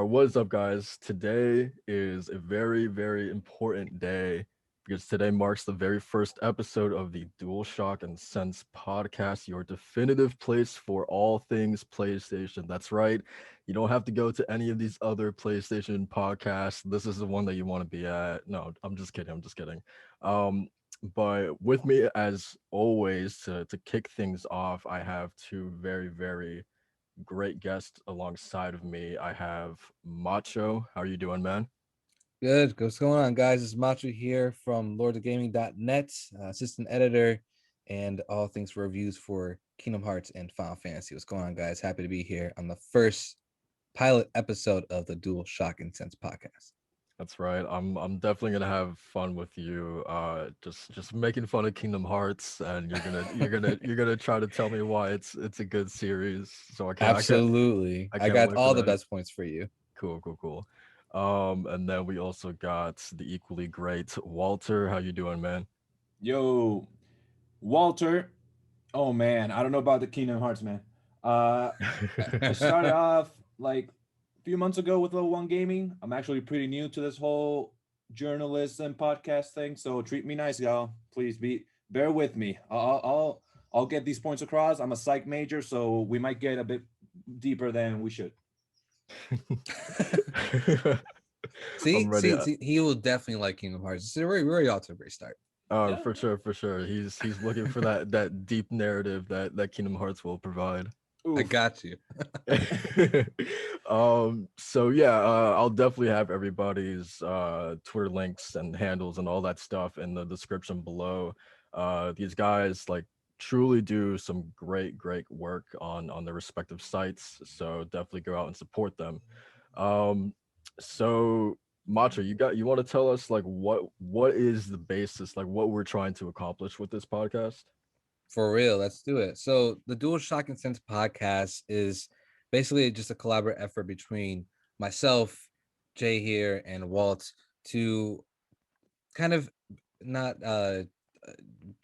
What is up, guys? Today is a very, very important day because today marks the very first episode of the DualShock and Sense Podcast, your definitive place for all things PlayStation. That's right. You don't have to go to any of these other PlayStation podcasts. This is the one that you want to be at. No, I'm just kidding. I'm just kidding. But with me, as always, to kick things off, I have two very, very great guest alongside of me. I have Macho. How are you doing, man? Good. What's going on, guys? It's Macho here from lordofgaming.net, assistant editor, and all things for reviews for Kingdom Hearts and Final Fantasy. What's going on, guys? Happy to be here on the first pilot episode of the Dual Shock and Sense podcast. That's right. I'm definitely gonna have fun with you. Just making fun of Kingdom Hearts, and you're gonna try to tell me why it's a good series. So Absolutely. I I can't got wait for all the that. best points for you. Cool, cool, cool. And then we also got the equally great Walter. How you doing, man? Yo, Walter. Oh man, I don't know about the Kingdom Hearts, man. Uh, I started off like a few months ago with Level One Gaming. I'm actually pretty new to this whole journalist and podcast thing, so treat me nice, y'all. Please bear with me. I'll get these points across. I'm a psych major, so we might get a bit deeper than we should. I'm see, ready. see, see, he will definitely like Kingdom Hearts. So we're already off to a great start. Yeah. For sure, for sure. He's looking for that deep narrative that Kingdom Hearts will provide. I Oof. got you. So yeah, I'll definitely have everybody's Twitter links and handles and all that stuff in the description below. These guys like truly do some great work on their respective sites, so definitely go out and support them. Um, so Macho, you want to tell us like what is the basis, like what we're trying to accomplish with this podcast? For real, let's do it. So the Dual Shock and Sense podcast is basically just a collaborative effort between myself, Jay here, and Walt to kind of not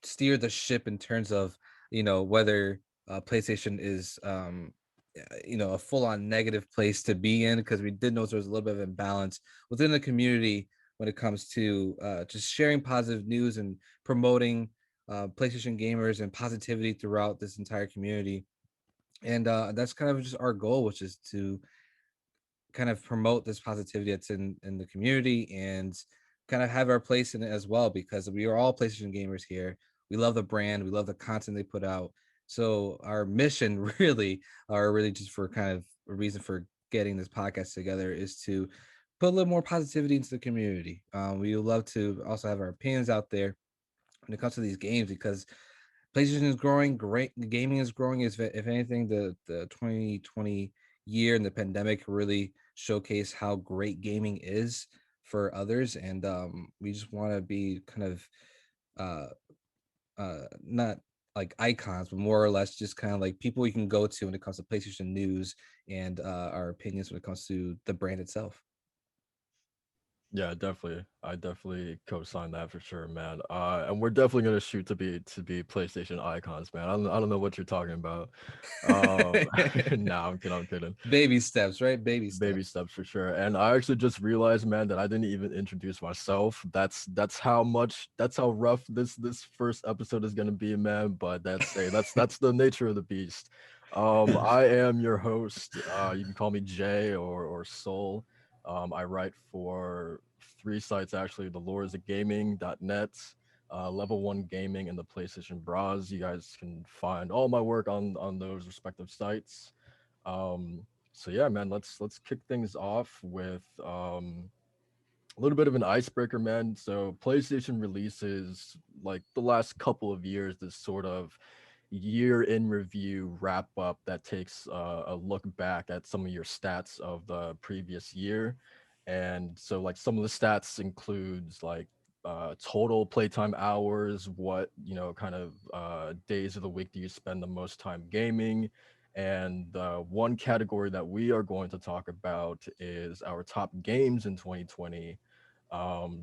steer the ship in terms of whether PlayStation is a full-on negative place to be in, because we did notice there was a little bit of imbalance within the community when it comes to just sharing positive news and promoting PlayStation gamers and positivity throughout this entire community. And that's kind of just our goal, which is to kind of promote this positivity that's in the community and kind of have our place in it as well, because we are all PlayStation gamers here. We love the brand, we love the content they put out. So our mission really, or really just for kind of a reason for getting this podcast together, is to put a little more positivity into the community. We would love to also have our opinions out there when it comes to these games, because PlayStation is growing, great gaming is growing. If anything, the 2020 year and the pandemic really showcase how great gaming is for others, and we just want to be kind of uh not like icons, but more or less just kind of like people we can go to when it comes to PlayStation news and our opinions when it comes to the brand itself. Yeah, definitely. I definitely co-sign that for sure, man. And we're definitely gonna shoot to be PlayStation icons, man. I don't know what you're talking about. Nah, I'm kidding. I'm kidding. Baby steps, right? Baby Baby steps. steps for sure. And I actually just realized, man, that I didn't even introduce myself. That's how rough this first episode is gonna be, man. But that's the nature of the beast. I am your host. You can call me Jay or Soul. I write for three sites actually: the Lords of Gaming.net, Level One Gaming, and the PlayStation Bras. You guys can find all my work on those respective sites. So yeah, man, let's kick things off with a little bit of an icebreaker, man. So PlayStation releases like the last couple of years this sort of year in review wrap up that takes a look back at some of your stats of the previous year. And so like some of the stats includes like total playtime hours, what kind of days of the week do you spend the most time gaming. And one category that we are going to talk about is our top games in 2020.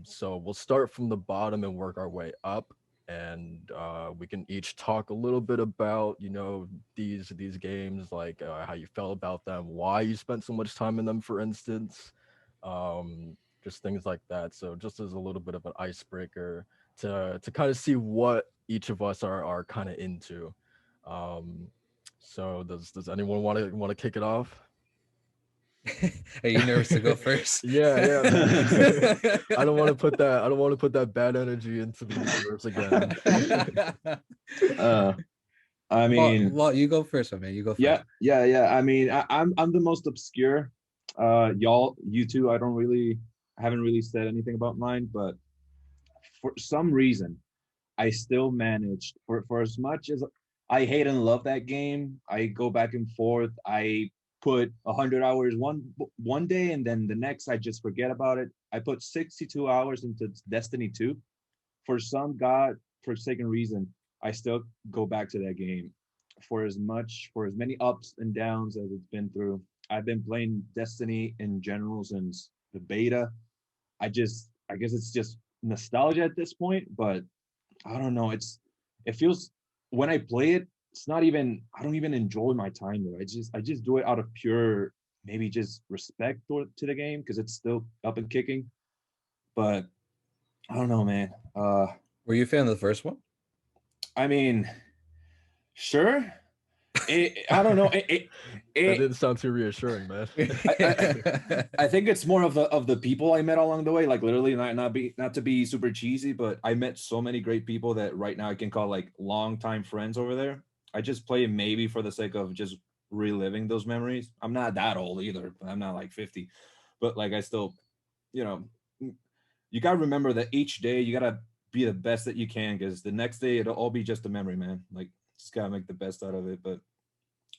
So we'll start from the bottom and work our way up. and we can each talk a little bit about, you know, these games, like how you felt about them, why you spent so much time in them, for instance, just things like that. So just as a little bit of an icebreaker to kind of see what each of us are kind of into. Um, so does anyone want to kick it off? Are you nervous to go first? Yeah, yeah, man. I don't want to put that bad energy into the universe again. uh, I mean, Well, you go first, man. You go first. yeah. I mean, I'm the most obscure. You two, I haven't really said anything about mine, but for some reason, I still managed for as much as I hate and love that game. I go back and forth. I put 100 hours one day, and then the next I just forget about it. I put 62 hours into Destiny 2. For some god forsaken reason, I still go back to that game. For as many ups and downs as it's been through. I've been playing Destiny in general since the beta. I guess it's just nostalgia at this point, but I don't know. It feels when I play it, it's not even I don't even enjoy my time there. I just do it out of pure maybe just respect to the game because it's still up and kicking. But I don't know, man. Were you a fan of the first one? I mean, sure. I don't know. That didn't sound too reassuring, man. I think it's more of the people I met along the way. Like literally, not to be super cheesy, but I met so many great people that right now I can call like longtime friends over there. I just play maybe for the sake of just reliving those memories. I'm not that old either. I'm not like 50, but like I still, you know, you gotta remember that each day you gotta be the best that you can because the next day it'll all be just a memory, man. Like just gotta make the best out of it. But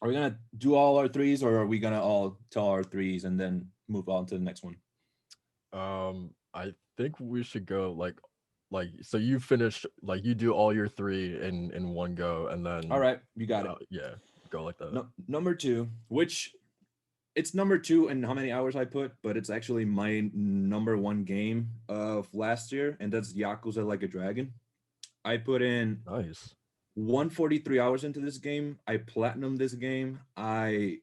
are we gonna do all our threes, or are we gonna all tell our threes and then move on to the next one? I think we should go like so you finish like you do all your three in one go, and All then right, you got it. yeah, go like that. No, number two, which it's number two and how many hours I put, but it's actually my number one game of last year, and that's Yakuza Like a Dragon. I put in Nice. 143 hours into this game. I platinumed this game. I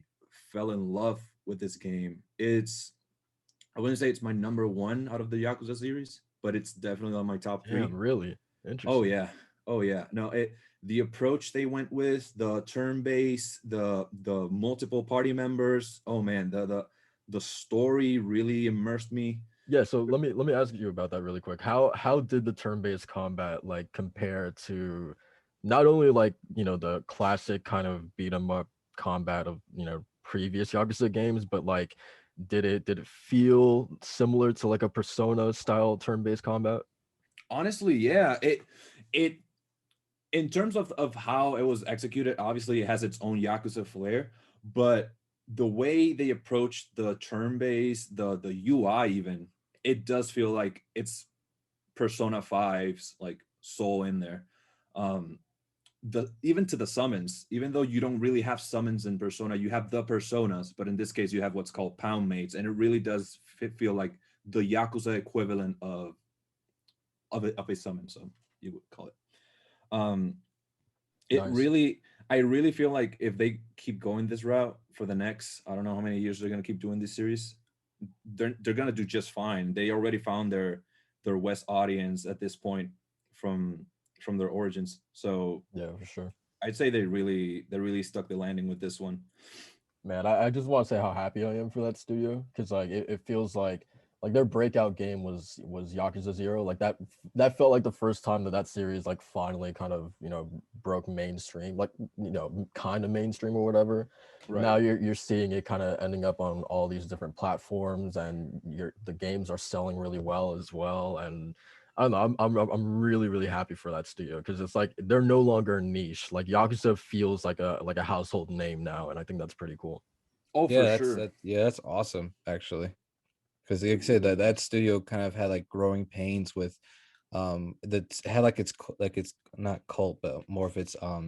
fell in love with this game. I wouldn't say it's my number one out of the Yakuza series, but it's definitely on my top three. Damn, really Oh interesting. yeah. Oh yeah. No, the approach they went with, the turn base, the multiple party members. Oh man, the story really immersed me. Yeah, so let me ask you about that really quick. How did the turn-based combat like compare to not only like, you know, the classic kind of beat 'em up combat of, you know, previous Yakuza games, but like did it feel similar to like a Persona style turn-based combat? Honestly, yeah. It in terms of how it was executed, obviously it has its own Yakuza flair, but the way they approach the turn base, the UI even, it does feel like it's Persona 5's like soul in there. Um the even to the summons, even though you don't really have summons in Persona, you have the personas, but in this case you have what's called pound mates, and it really does feel like the Yakuza equivalent of a summon, so you would call it. Um it Nice. really I really feel like if they keep going this route for the next, I don't know how many years they're gonna keep doing this series, they're gonna do just fine. They already found their West audience at this point from from their origins. So Yeah, for sure. I'd say they really stuck the landing with this one. Man, I just want to say how happy I am for that studio because like it feels like their breakout game was Yakuza Zero. Like that felt like the first time that series like finally kind of, you know, broke mainstream, like, you know, kind of mainstream or whatever. Right. Now you're seeing it kind of ending up on all these different platforms, and the games are selling really well as well. And I don't know, I'm really really happy for that studio because it's like they're no longer niche. Like Yakuza feels like a household name now, and I think that's pretty cool. Oh, Yeah, for that's sure. that. Yeah, that's awesome actually. Because like I said, that studio kind of had like growing pains with, that had like like it's not cult, but more of its uh,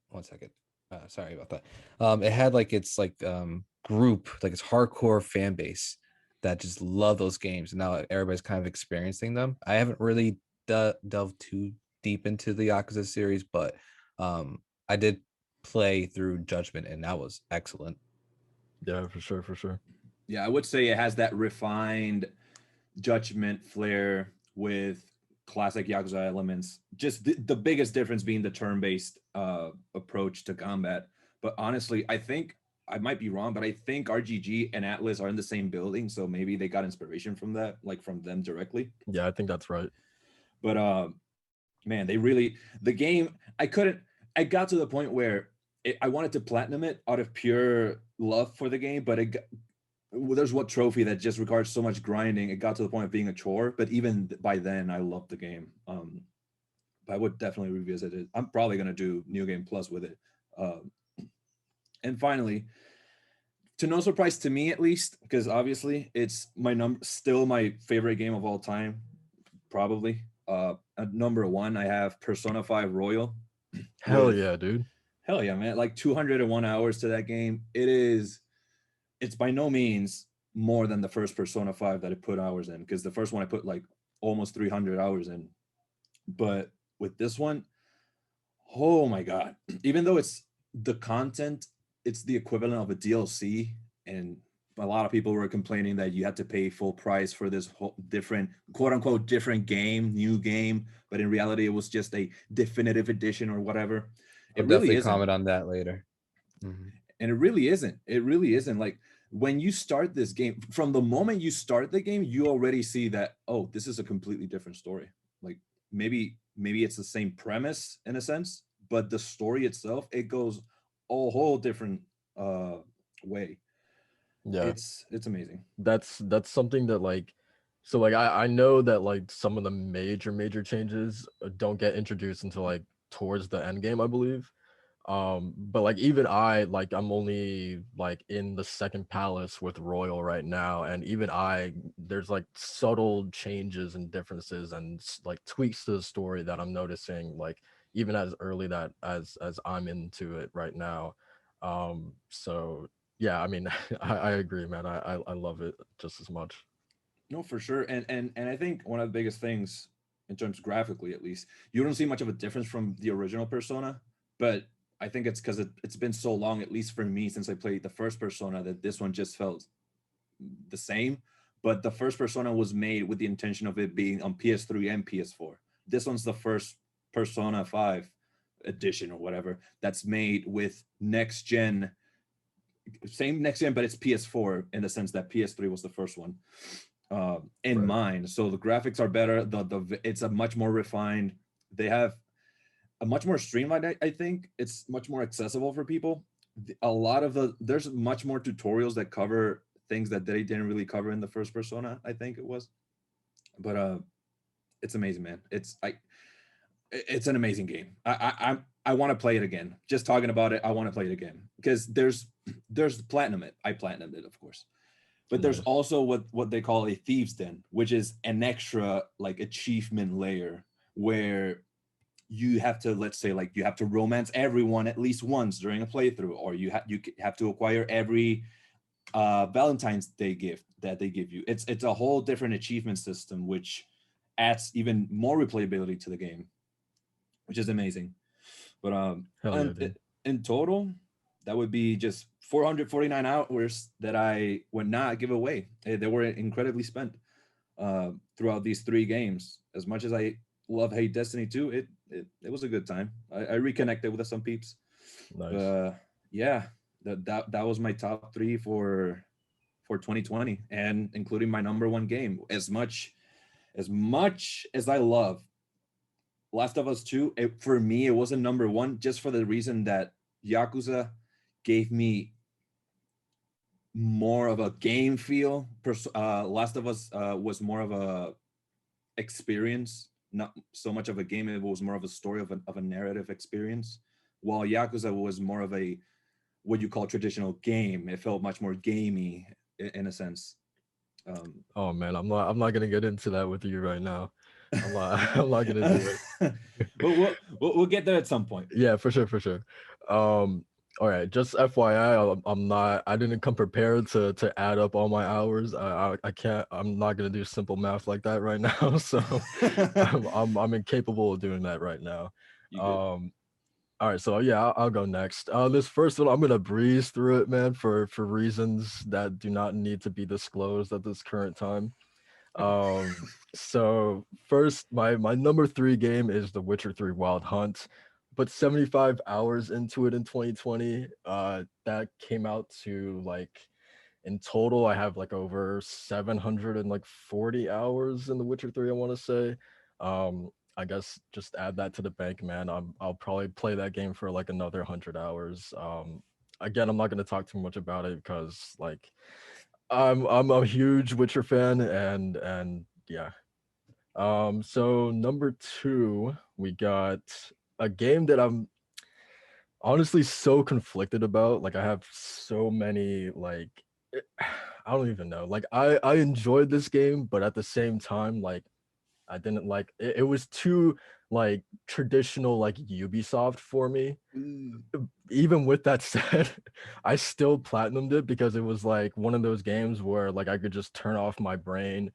one second, sorry about that. It had like its like group, like its hardcore fan base that just love those games, and now everybody's kind of experiencing them. I haven't really delve too deep into the Yakuza series, but I did play through Judgment, and that was excellent. Yeah, for sure. Yeah, I would say it has that refined Judgment flair with classic Yakuza elements. Just the biggest difference being the turn-based approach to combat. But honestly, I think I might be wrong, but I think RGG and Atlas are in the same building, so maybe they got inspiration from that, like from them directly. Yeah, I think that's right. But man, the game. I got to the point where I wanted to platinum it out of pure love for the game, but there's what trophy that just requires so much grinding. It got to the point of being a chore, but even by then, I loved the game. But I would definitely revisit it. I'm probably gonna do New Game Plus with it. And finally, to no surprise to me at least, because obviously it's still my favorite game of all time, probably. At number 1, I have Persona 5 Royal. Hell yeah, dude. Hell yeah, man! Like 201 hours to that game. It's by no means more than the first Persona 5 that I put hours in, because the first one I put like almost 300 hours in. But with this one, oh my god! Even though it's the content, it's the equivalent of a DLC, and a lot of people were complaining that you had to pay full price for this whole different, quote unquote, different game, new game, but in reality, it was just a definitive edition or whatever. I'll definitely comment on that later. Mm-hmm. And it really isn't. It really isn't. Like when you start this game, from the moment you start the game, you already see that, oh, this is a completely different story. Like maybe it's the same premise in a sense, but the story itself, it goes a whole different way. Yeah, it's amazing. That's something that like, so like I know that like some of the major changes don't get introduced until like towards the end game, I believe. But like even I'm only like in the second palace with Royal right now, and even there's like subtle changes and differences and like tweaks to the story that I'm noticing, like even as early that as I'm into it right now. So yeah, I mean, I agree, man. I love it just as much. No, for sure. And I think one of the biggest things, in terms graphically at least, you don't see much of a difference from the original Persona, but I think it's because it's been so long, at least for me, since I played the first Persona, that this one just felt the same. But the first Persona was made with the intention of it being on PS3 and PS4. This one's the first Persona 5 edition or whatever that's made with next gen, same next gen, but it's PS4 in the sense that PS3 was the first one in mind. So the graphics are better. It's a much more refined. They have a much more streamlined. I think it's much more accessible for people. There's much more tutorials that cover things that they didn't really cover in the first Persona, I think it was. But it's amazing, man. It's an amazing game. I want to play it again. Just talking about it, I want to play it again, because there's platinum it. I platinumed it, of course. But there's also what they call a Thieves' Den, which is an extra like achievement layer where you have to, let's say, like you have to romance everyone at least once during a playthrough, or you have to acquire every Valentine's Day gift that they give you. It's a whole different achievement system, which adds even more replayability to the game, which is amazing. But in total, that would be just 449 hours that I would not give away. They were incredibly spent throughout these 3 games. As much as I love Hate Destiny 2, it was a good time. I reconnected with some peeps. Nice. Yeah, that was my top 3 for 2020, and including my number 1 game. As much as I love Last of Us 2, for me it wasn't number 1, just for the reason that Yakuza gave me more of a game feel. Last of Us was more of a experience, not so much of a game. It was more of a story of a narrative experience, while Yakuza was more of a what you call traditional game. It felt much more gamey in a sense. Oh man, I'm not gonna get into that with you right now. I'm not gonna do it. But we'll get there at some point. Yeah, for sure. All right, just FYI, I didn't come prepared to add up all my hours. I can't. I'm not gonna do simple math like that right now. So I'm incapable of doing that right now. You good? Um, all right, so yeah, I'll go next. This first one, I'm gonna breeze through it, man, for reasons that do not need to be disclosed at this current time. So first, my number three game is The Witcher 3 Wild Hunt. But 75 hours into it in 2020. That came out to like in total, I have like over 740 hours in The Witcher 3, I want to say. I guess just add that to the bank, man. I'll probably play that game for like another 100 hours. Again, I'm not gonna talk too much about it because like I'm a huge Witcher fan, and yeah. So number two, we got a game that I'm honestly so conflicted about. Like I have so many like I don't even know. Like I enjoyed this game, but at the same time, like I didn't like it, it was too like traditional like Ubisoft for me. Mm. Even with that said, I still platinumed it because it was like one of those games where like I could just turn off my brain,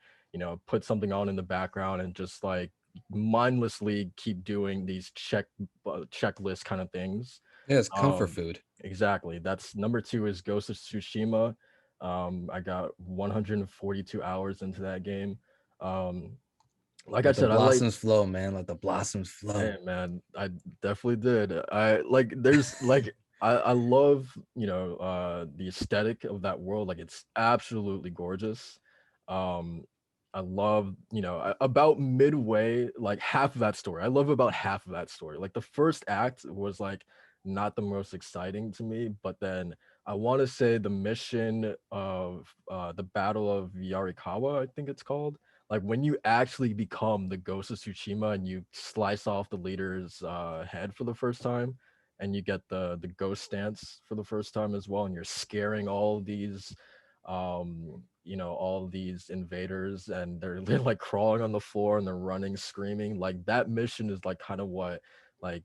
put something on in the background and just like mindlessly keep doing these checklist kind of things. Yeah, it's comfort Um, food. exactly. That's number two is Ghost of Tsushima. I got 142 hours into that game. Um, like I Let the said, I like blossoms flow, man. Let the blossoms Hey flow. man, I definitely did. I like there's like I love, the aesthetic of that world. Like it's absolutely gorgeous. Um I love, about midway, like half of that story. I love about half of that story. Like the first act was like not the most exciting to me, but then I want to say the mission of the Battle of Yarikawa, I think it's called, like when you actually become the Ghost of Tsushima and you slice off the leader's head for the first time, and you get the ghost stance for the first time as well, and you're scaring all these invaders, and they're like crawling on the floor and they're running, screaming. Like that mission is like kind of what like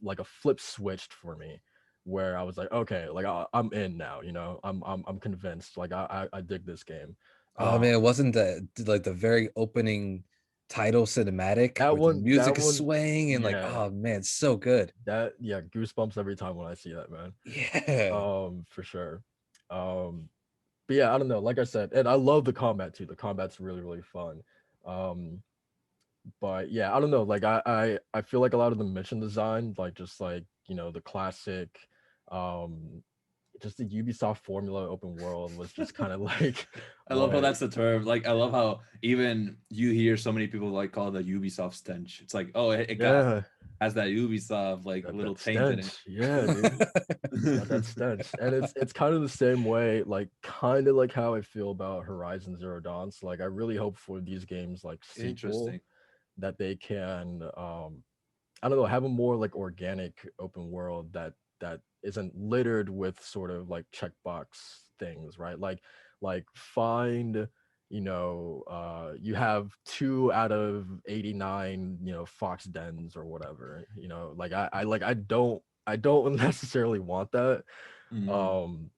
like a flip switched for me, where I was like, okay, like I'm in now. I'm convinced. Like I dig this game. Oh Um, man, it wasn't the like the very opening title cinematic That where the one, music that is one, swaying and like, yeah, oh man, it's so good. yeah, goosebumps every time when I see that, man. Yeah. For sure. Um, but yeah, I don't know. Like I said, and I love the combat too. The combat's really, really fun. Um, but yeah, I don't know. Like I feel like a lot of the mission design, like just like the classic, um, just the Ubisoft formula open world was just kind of like I love how what. that's the term. Like, I love how even you hear so many people like call it the Ubisoft stench. It's like, oh, it got Yeah, has that Ubisoft like little that taint in stench. Yeah, dude. It's got that stench, and it's kind of the same way, like kind of like how I feel about Horizon Zero Dawn. So like I really hope for these games like sequel Interesting. that they can I don't know, have a more like organic open world that isn't littered with sort of like checkbox things, right? Like find you have 2 out of 89 fox dens or whatever, like I don't necessarily want that. Mhm. um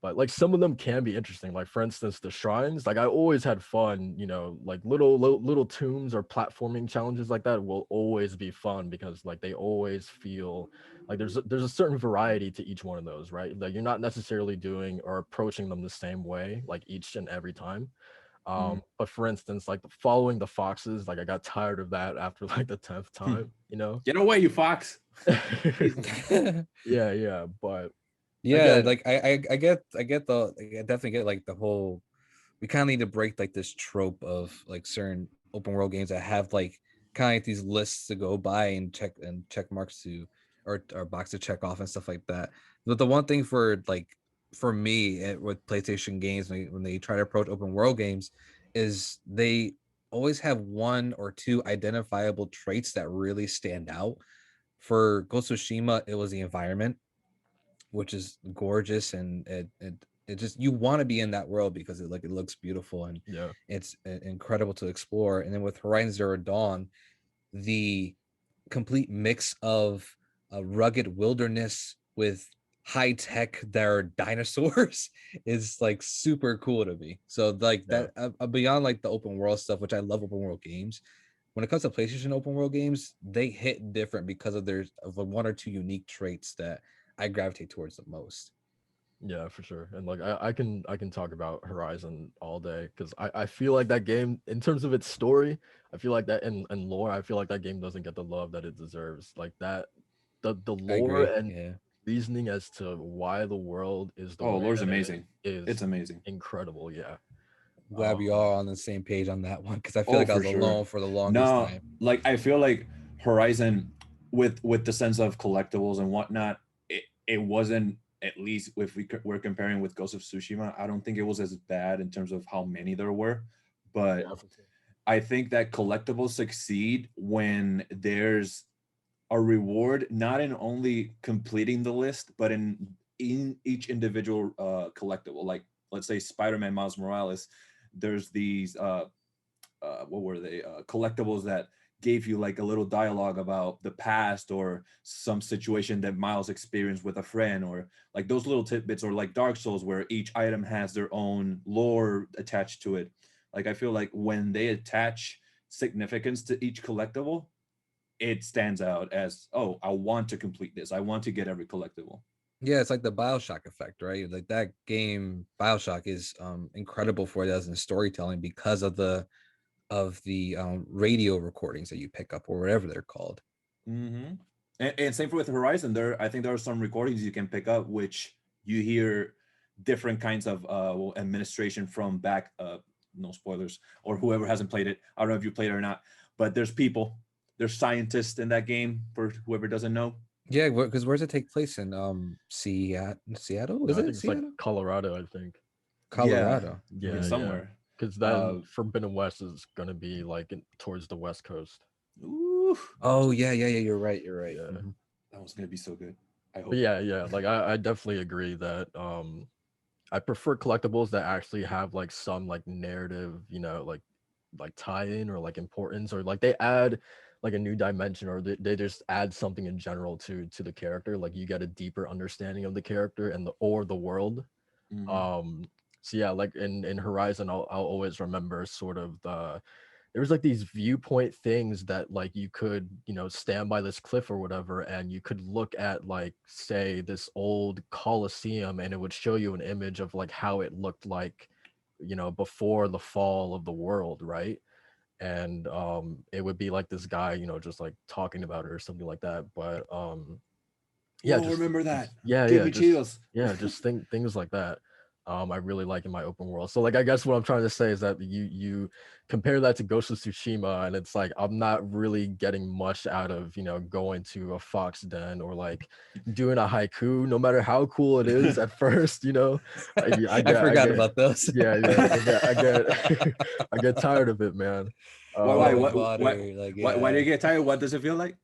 but like some of them can be interesting, like for instance the shrines. Like I always had fun, like little tombs or platforming challenges like that will always be fun because like they always feel like there's a certain variety to each one of those, right? Like you're not necessarily doing or approaching them the same way like each and every time. Mhm. But for instance, like following the foxes, like I got tired of that after like the 10th Hmm. time. Get away, you fox! Jesus. Yeah, but Yeah, again, like I get I definitely get like the whole we kind of need to break like this trope of like certain open world games that have like kind of like these lists to go by and check marks to or box to check off and stuff like that. But the one thing for like for me with PlayStation games when they try to approach open world games is they always have one or two identifiable traits that really stand out. For Ghost of Tsushima, it was the environment, which is gorgeous, and it just you want to be in that world because it looks beautiful and yeah. it's incredible to explore. And then with Horizon Zero Dawn, the complete mix of a rugged wilderness with high tech there are dinosaurs is like super cool to me. So like that beyond like the open world stuff, which I love open world games. When it comes to PlayStation open world games, they hit different because of one or two unique traits that I gravitate towards the most. Yeah, for sure. And like I can talk about Horizon all day because I feel like that game in terms of its story, I feel like that and lore, I feel like that game doesn't get the love that it deserves. Like that the I lore agree. and Yeah. reasoning as to why the world is the Oh, way lore's that it amazing. is It's amazing. incredible. Yeah. Glad we are on the same page on that one because I feel Oh, like I for was sure. alone for the longest No, time. like I feel like Horizon with the sense of collectibles and whatnot, it wasn't, at least if we're comparing with Ghost of Tsushima, I don't think it was as bad in terms of how many there were, but Yeah, for sure. I think that collectibles succeed when there's a reward, not in only completing the list, but in each individual collectible. Like let's say Spider-Man Miles Morales, there's these what were they collectibles that gave you like a little dialogue about the past or some situation that Miles experienced with a friend, or like those little tidbits, or like Dark Souls where each item has their own lore attached to it. Like I feel like when they attach significance to each collectible, it stands out as, oh, I want to complete this, I want to get every collectible. Yeah, it's like the BioShock effect, right? Like that game, BioShock is incredible for what it does in storytelling because of the radio recordings that you pick up or whatever they're called. Mm-hmm. And same for with Horizon. I think there are some recordings you can pick up which you hear different kinds of administration from back. No spoilers, or whoever hasn't played it. I don't know if you played it or not, but there's scientists in that game for whoever doesn't know. Yeah, because where's it take place in Seattle? Is I it think it's like Seattle? Colorado, I think. Yeah, Colorado. it's Yeah, Mm. yeah. somewhere. Because Uh, then Forbidden West is gonna be like towards the West Coast. ooh, Oh yeah. You're right. You're right. Yeah. Mhm. that was gonna be so good. I But hope. yeah, like I definitely agree that I prefer collectibles that actually have like some like narrative, like tie-in or like importance, or like they add like a new dimension, or they just add something in general to the character. Like you get a deeper understanding of the character and the world. Mhm. So yeah, like in Horizon, I'll always remember sort of there was like these viewpoint things that like you could stand by this cliff or whatever, and you could look at like say this old Colosseum, and it would show you an image of like how it looked like before the fall of the world, right? And it would be like this guy just like talking about it or something like that. But yeah, Whoa, remember just that? yeah, Give yeah, me just chills. yeah, just things like that. I really like in my open world. So like I guess what I'm trying to say is that you compare that to Ghost of Tsushima, and it's like I'm not really getting much out of going to a fox den or like doing a haiku, no matter how cool it is at first. I I forgot get about those. yeah, I get I get tired of it, man. Why? Flowing Um, water, like Why do yeah. you get tired? What does it feel like?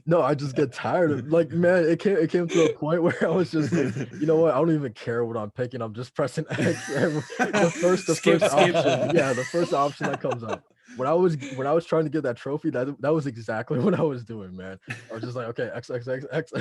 No, I just get tired of like man, it came to a point where I was just like, you know what? I don't even care what I'm picking. I'm just pressing X. The Skip, first skip. option. Yeah, the first option that comes up. When I was trying to get that trophy, that was exactly what I was doing, man. I was just like, okay, X X X X.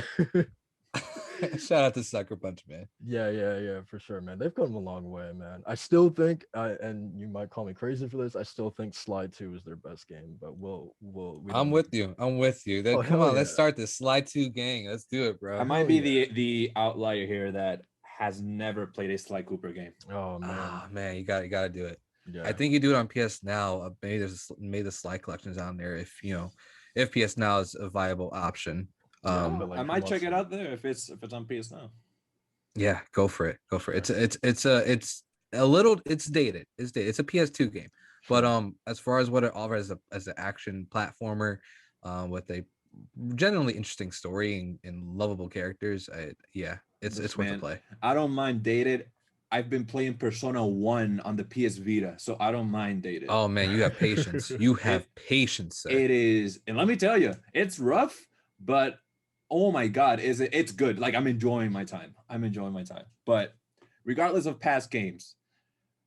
Shout out to Sucker Punch, man. Yeah, for sure, man. They've come a long way, man. I still think, and you might call me crazy for this, I still think Slide 2 is their best game, but we I'm don't need. with you. I'm with you. Then Oh come hell on, yeah, let's start this Slide 2 gang. Let's do it, I bro. might hell be yeah. the outlier here that has never played a Sly Cooper game. Oh man, Ah man, you gotta do it. I yeah. think you do it on PS Now. Maybe the Slide collections on there if PS Now is a viable option. Yeah, for Oh, like I a few might check months. it out there if it's on PS now. Yeah, go for it. Go for it. Yeah, It's a little it's dated. It's dated. It's a PS2 game. But sure. as far as what it offers as an action platformer, with a generally interesting story and lovable characters, yeah, Listen, it's worth a man, play. I don't mind dated. I've been playing Persona 1 on the PS Vita, so I don't mind dated. Oh man, you have patience. You It have patience, sir. it is, and let me tell you, it's rough, but oh my god, it's good. Like I'm enjoying my time. I'm enjoying my time. But regardless of past games,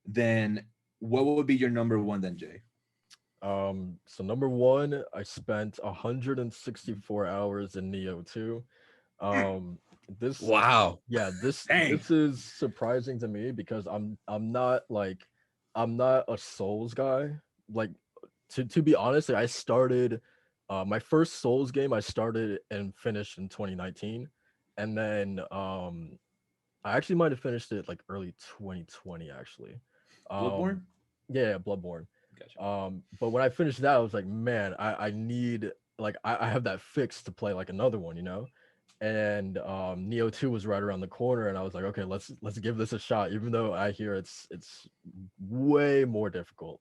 then what would be your number one then, Jay? So number one, I spent 164 hours in Neo 2. Um, this Wow. yeah, Dang. this is surprising to me because I'm not a Souls guy. Like to be honest, I started my first Souls game I started and finished in 2019. And then I actually might have finished it like early 2020 actually. Bloodborne. Yeah, Bloodborne. Gotcha. But when I finished that, I was like, man, I need like I have that fix to play like another one, you know? And Neo 2 was right around the corner, and I was like, okay, let's give this a shot, even though I hear it's way more difficult.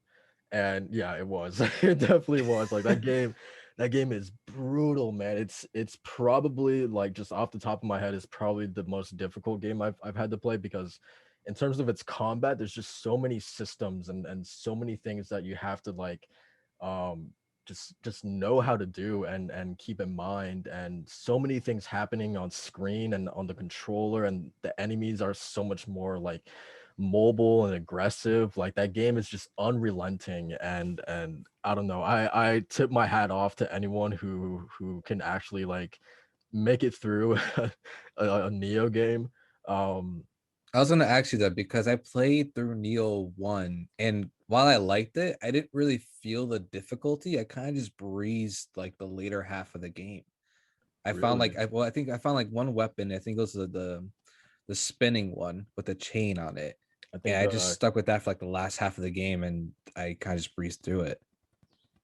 And yeah, it was. It definitely was. Like that game is brutal, man. It's probably like just off the top of my head, is probably the most difficult game I've had to play because in terms of its combat, there's just so many systems and so many things that you have to like um just know how to do and keep in mind, and so many things happening on screen and on the controller, and the enemies are so much more like mobile and aggressive. Like that game is just unrelenting, and I don't know, I tip my hat off to anyone who can actually like make it through a Neo game. um I was gonna ask you that because I played through Neo 1, and while I liked it, I didn't really feel the difficulty. I kind of just breezed like the later half of the game. I found really, like I think I found like one weapon. I think it was the spinning one with the chain on it. I And think I just stuck with that for like the last half of the game, and I kind of just breezed through it.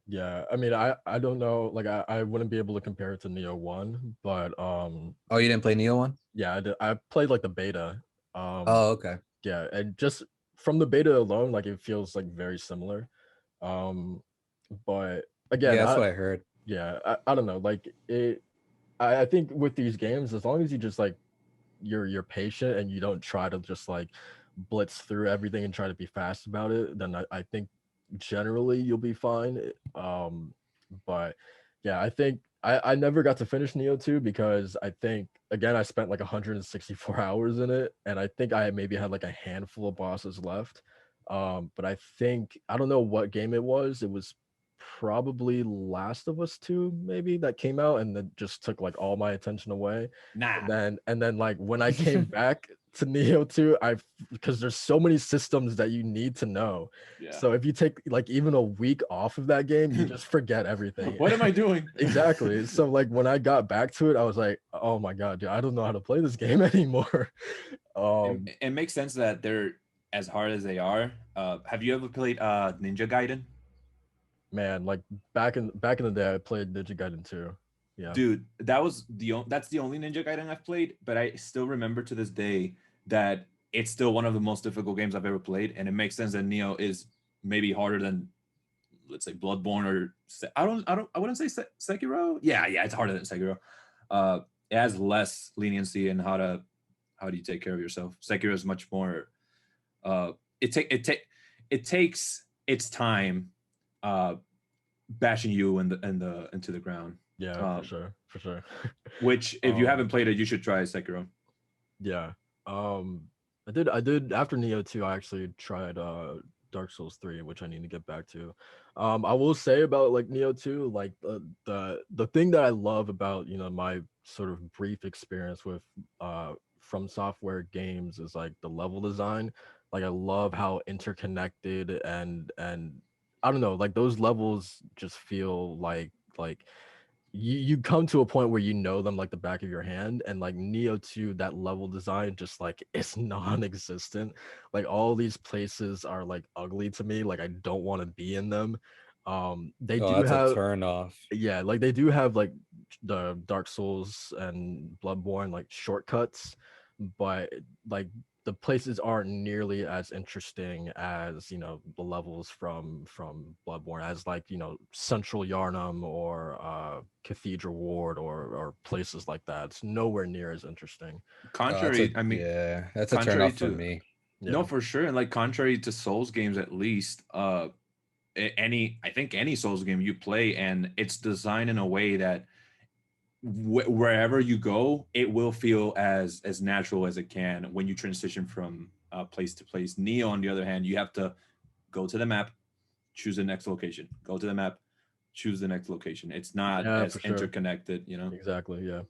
yeah, I mean, I don't know, like I wouldn't be able to compare it to Neo 1, but Oh, you didn't play Neo 1? yeah, I played like the beta. Oh, okay. Yeah, and just from the beta alone, like it feels like very similar. Um, but again, Yeah, that's what I heard. yeah, I don't know, like it. I think with these games, as long as you just like you're patient and you don't try to just like blitz through everything and try to be fast about it, then I think generally you'll be fine. But yeah, I think I never got to finish Neo 2 because I think again I spent like 164 hours in it, and I think I maybe had like a handful of bosses left. But I think I don't know what game it was. It was probably Last of Us 2 maybe that came out and then just took like all my attention away. Nah. And then like when I came back to Neo 2, I because there's so many systems that you need to know. Yeah. So if you take like even a week off of that game, you just forget everything. What am I doing? Exactly. So like when I got back to it, I was like, oh my god, dude, I don't know how to play this game anymore. It makes sense that they're as hard as they are. Have you ever played Ninja Gaiden? Man, like back in the day, I played Ninja Gaiden 2. Yeah. Dude, that's the only Ninja Gaiden I've played, but I still remember to this day that it's still one of the most difficult games I've ever played, and it makes sense that Neo is maybe harder than, let's say, Bloodborne or I wouldn't say Sekiro. Yeah, it's harder than Sekiro. It has less leniency in how do you take care of yourself. Sekiro is much more. It takes its time, bashing you into the ground. Yeah, for sure. Which, if you haven't played it, you should try Sekiro. Yeah. I did after Neo 2, I actually tried Dark Souls 3, which I need to get back to. I will say about like Neo 2, like the thing that I love about, you know, my sort of brief experience with From Software games is like the level design. Like I love how interconnected and I don't know, like those levels just feel like you come to a point where you know them like the back of your hand, and like Neo 2, that level design just like it's non-existent. Like all these places are like ugly to me, like I don't want to be in them. They Oh, do that's a have, turn off. yeah, like they do have like the Dark Souls and Bloodborne like shortcuts, but like the places aren't nearly as interesting as, you know, the levels from Bloodborne, as like, you know, Central Yarnum or Cathedral Ward or places like that. It's nowhere near as interesting. Contrary, I mean, Yeah, that's a turn contrary off for to me. no, Yeah. for sure, and like contrary to Souls games, at least, I think any Souls game you play, and it's designed in a way that wherever you go, it will feel as natural as it can when you transition from place to place. Neo, on the other hand, you have to go to the map, choose the next location, go to the map, choose the next location. It's not Yeah, as for sure. interconnected, you know. Exactly. Yeah.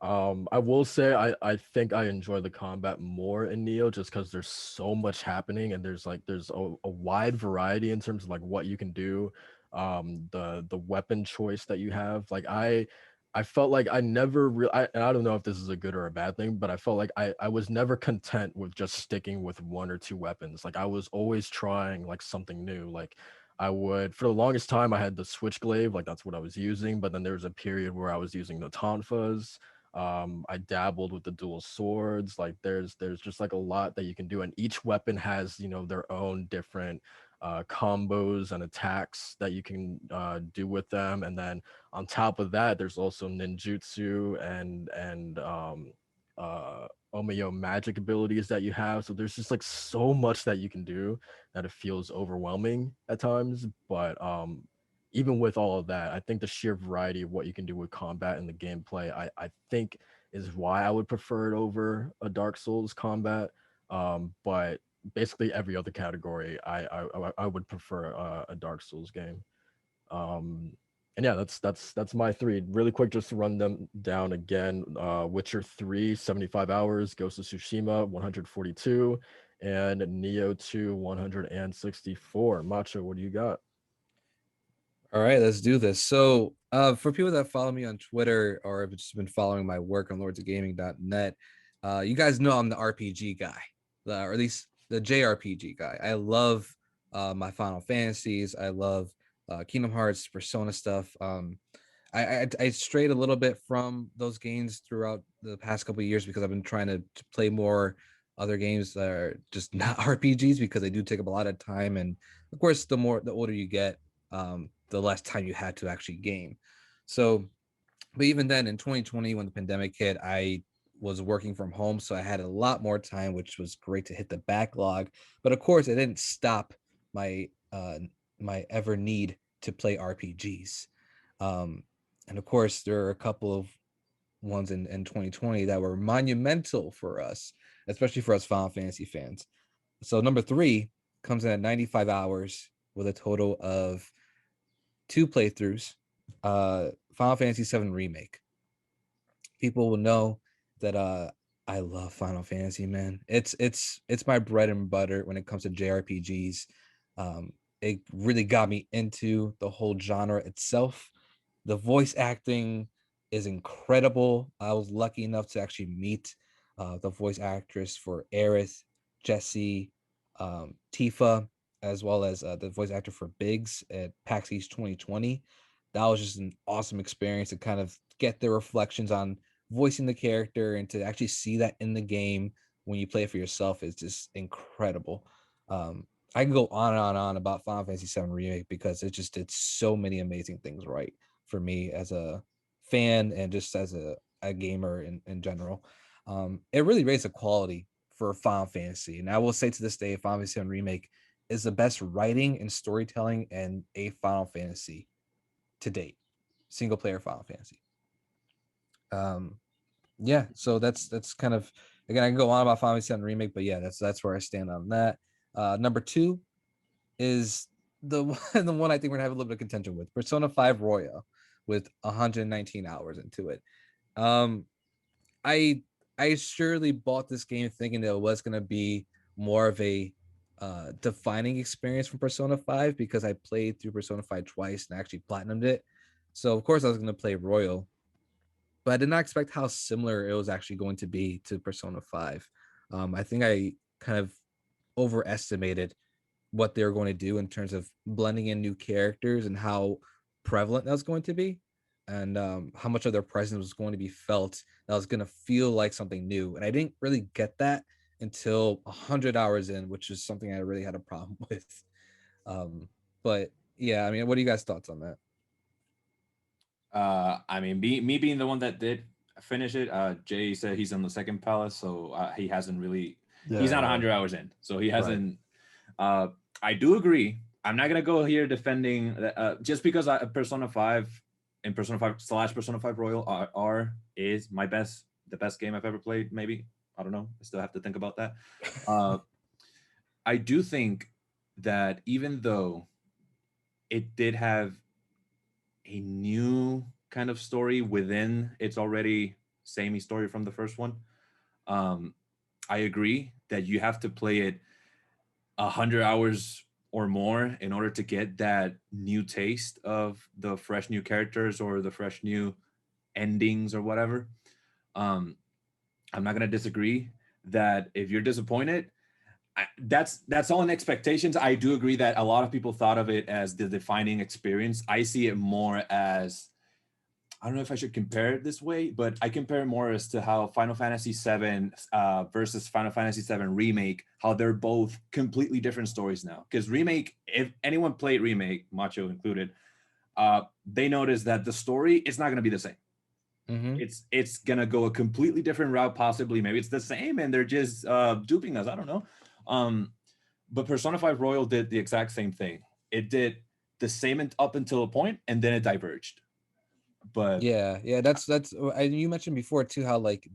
I will say I think I enjoy the combat more in Neo just because there's so much happening and there's a wide variety in terms of like what you can do, the weapon choice that you have. Like I felt like I never really and I don't know if this is a good or a bad thing, but I felt like I was never content with just sticking with one or two weapons. Like I was always trying like something new. Like I would for the longest time I had the switchglaive, like that's what I was using, but then there was a period where I was using the tonfas. I dabbled with the dual swords. Like there's just like a lot that you can do, and each weapon has, you know, their own different combos and attacks that you can do with them. And then on top of that, there's also ninjutsu and Omeyo magic abilities that you have. So there's just like so much that you can do that it feels overwhelming at times. But even with all of that, I think the sheer variety of what you can do with combat and the gameplay, I think is why I would prefer it over a Dark Souls combat. But basically every other category, I would prefer a Dark Souls game. Um, and yeah, that's my three. Really quick, just to run them down again. Witcher 3, 75 hours, Ghost of Tsushima, 142, and Neo 2, 164. Macho, what do you got? All right, let's do this. So, for people that follow me on Twitter or have just been following my work on lordsofgaming.net, you guys know I'm the RPG guy, or at least the JRPG guy. I love my Final Fantasies. I love Kingdom Hearts, Persona stuff. I strayed a little bit from those games throughout the past couple of years because I've been trying to play more other games that are just not RPGs because they do take up a lot of time. And of course, the older you get, the less time you had to actually game. So, but even then in 2020, when the pandemic hit, I was working from home. So I had a lot more time, which was great to hit the backlog. But of course, it didn't stop my ever need to play RPGs. And of course, there are a couple of ones in 2020 that were monumental for us, especially for us Final Fantasy fans. So number 3 comes in at 95 hours with a total of 2 playthroughs. Final Fantasy 7 Remake. People will know that I love Final Fantasy, man. It's my bread and butter when it comes to JRPGs. It really got me into the whole genre itself. The voice acting is incredible. I was lucky enough to actually meet the voice actress for Aerith, Jesse, Tifa, as well as the voice actor for Biggs at PAX East 2020. That was just an awesome experience to kind of get their reflections on voicing the character and to actually see that in the game when you play it for yourself is just incredible. I can go on and on about Final Fantasy VII Remake because it just did so many amazing things right for me as a fan and just as a gamer in general. It really raised the quality for Final Fantasy. And I will say to this day, Final Fantasy VII Remake is the best writing and storytelling in a Final Fantasy to date, single player Final Fantasy. Yeah, so that's kind of, again, I can go on about Final Fantasy VII Remake, but yeah, that's where I stand on that. Number 2 is the one I think we're gonna have a little bit of contention with, Persona 5 Royal, with 119 hours into it. I I surely bought this game thinking that it was gonna be more of a defining experience from Persona 5 because I played through Persona 5 twice and actually platinumed it. So of course I was gonna play Royal, but I did not expect how similar it was actually going to be to Persona 5. I think I kind of overestimated what they were going to do in terms of blending in new characters and how prevalent that was going to be, and how much of their presence was going to be felt. That was going to feel like something new, and I didn't really get that until 100 hours in, which is something I really had a problem with. But yeah, I mean, what are you guys' thoughts on that? I mean, me being the one that did finish it, Jay said he's on the second palace, so he hasn't really. He's not Yeah, 100 hours in, so he right. hasn't. I do agree. I'm not gonna go here defending just because Persona 5 and Persona 5 / Persona 5 Royal is the best game I've ever played. Maybe, I don't know. I still have to think about that. I do think that even though it did have a new kind of story within its already samey story from the first one. Um, I agree that you have to play it 100 hours or more in order to get that new taste of the fresh new characters or the fresh new endings or whatever. Um, I'm not gonna disagree that if you're disappointed, that's all in expectations. I do agree that a lot of people thought of it as the defining experience. I see it more as, I don't know if I should compare it this way, but I compare it more as to how Final Fantasy VII versus Final Fantasy VII Remake, how they're both completely different stories now. Because Remake, if anyone played Remake, Macho included, they noticed that the story is not going to be the same. It's gonna go a completely different route. Possibly, maybe it's the same, and they're just duping us. I don't know. But Persona 5 Royal did the exact same thing. It did the same up until a point, and then it diverged. But yeah, that's you mentioned before too how like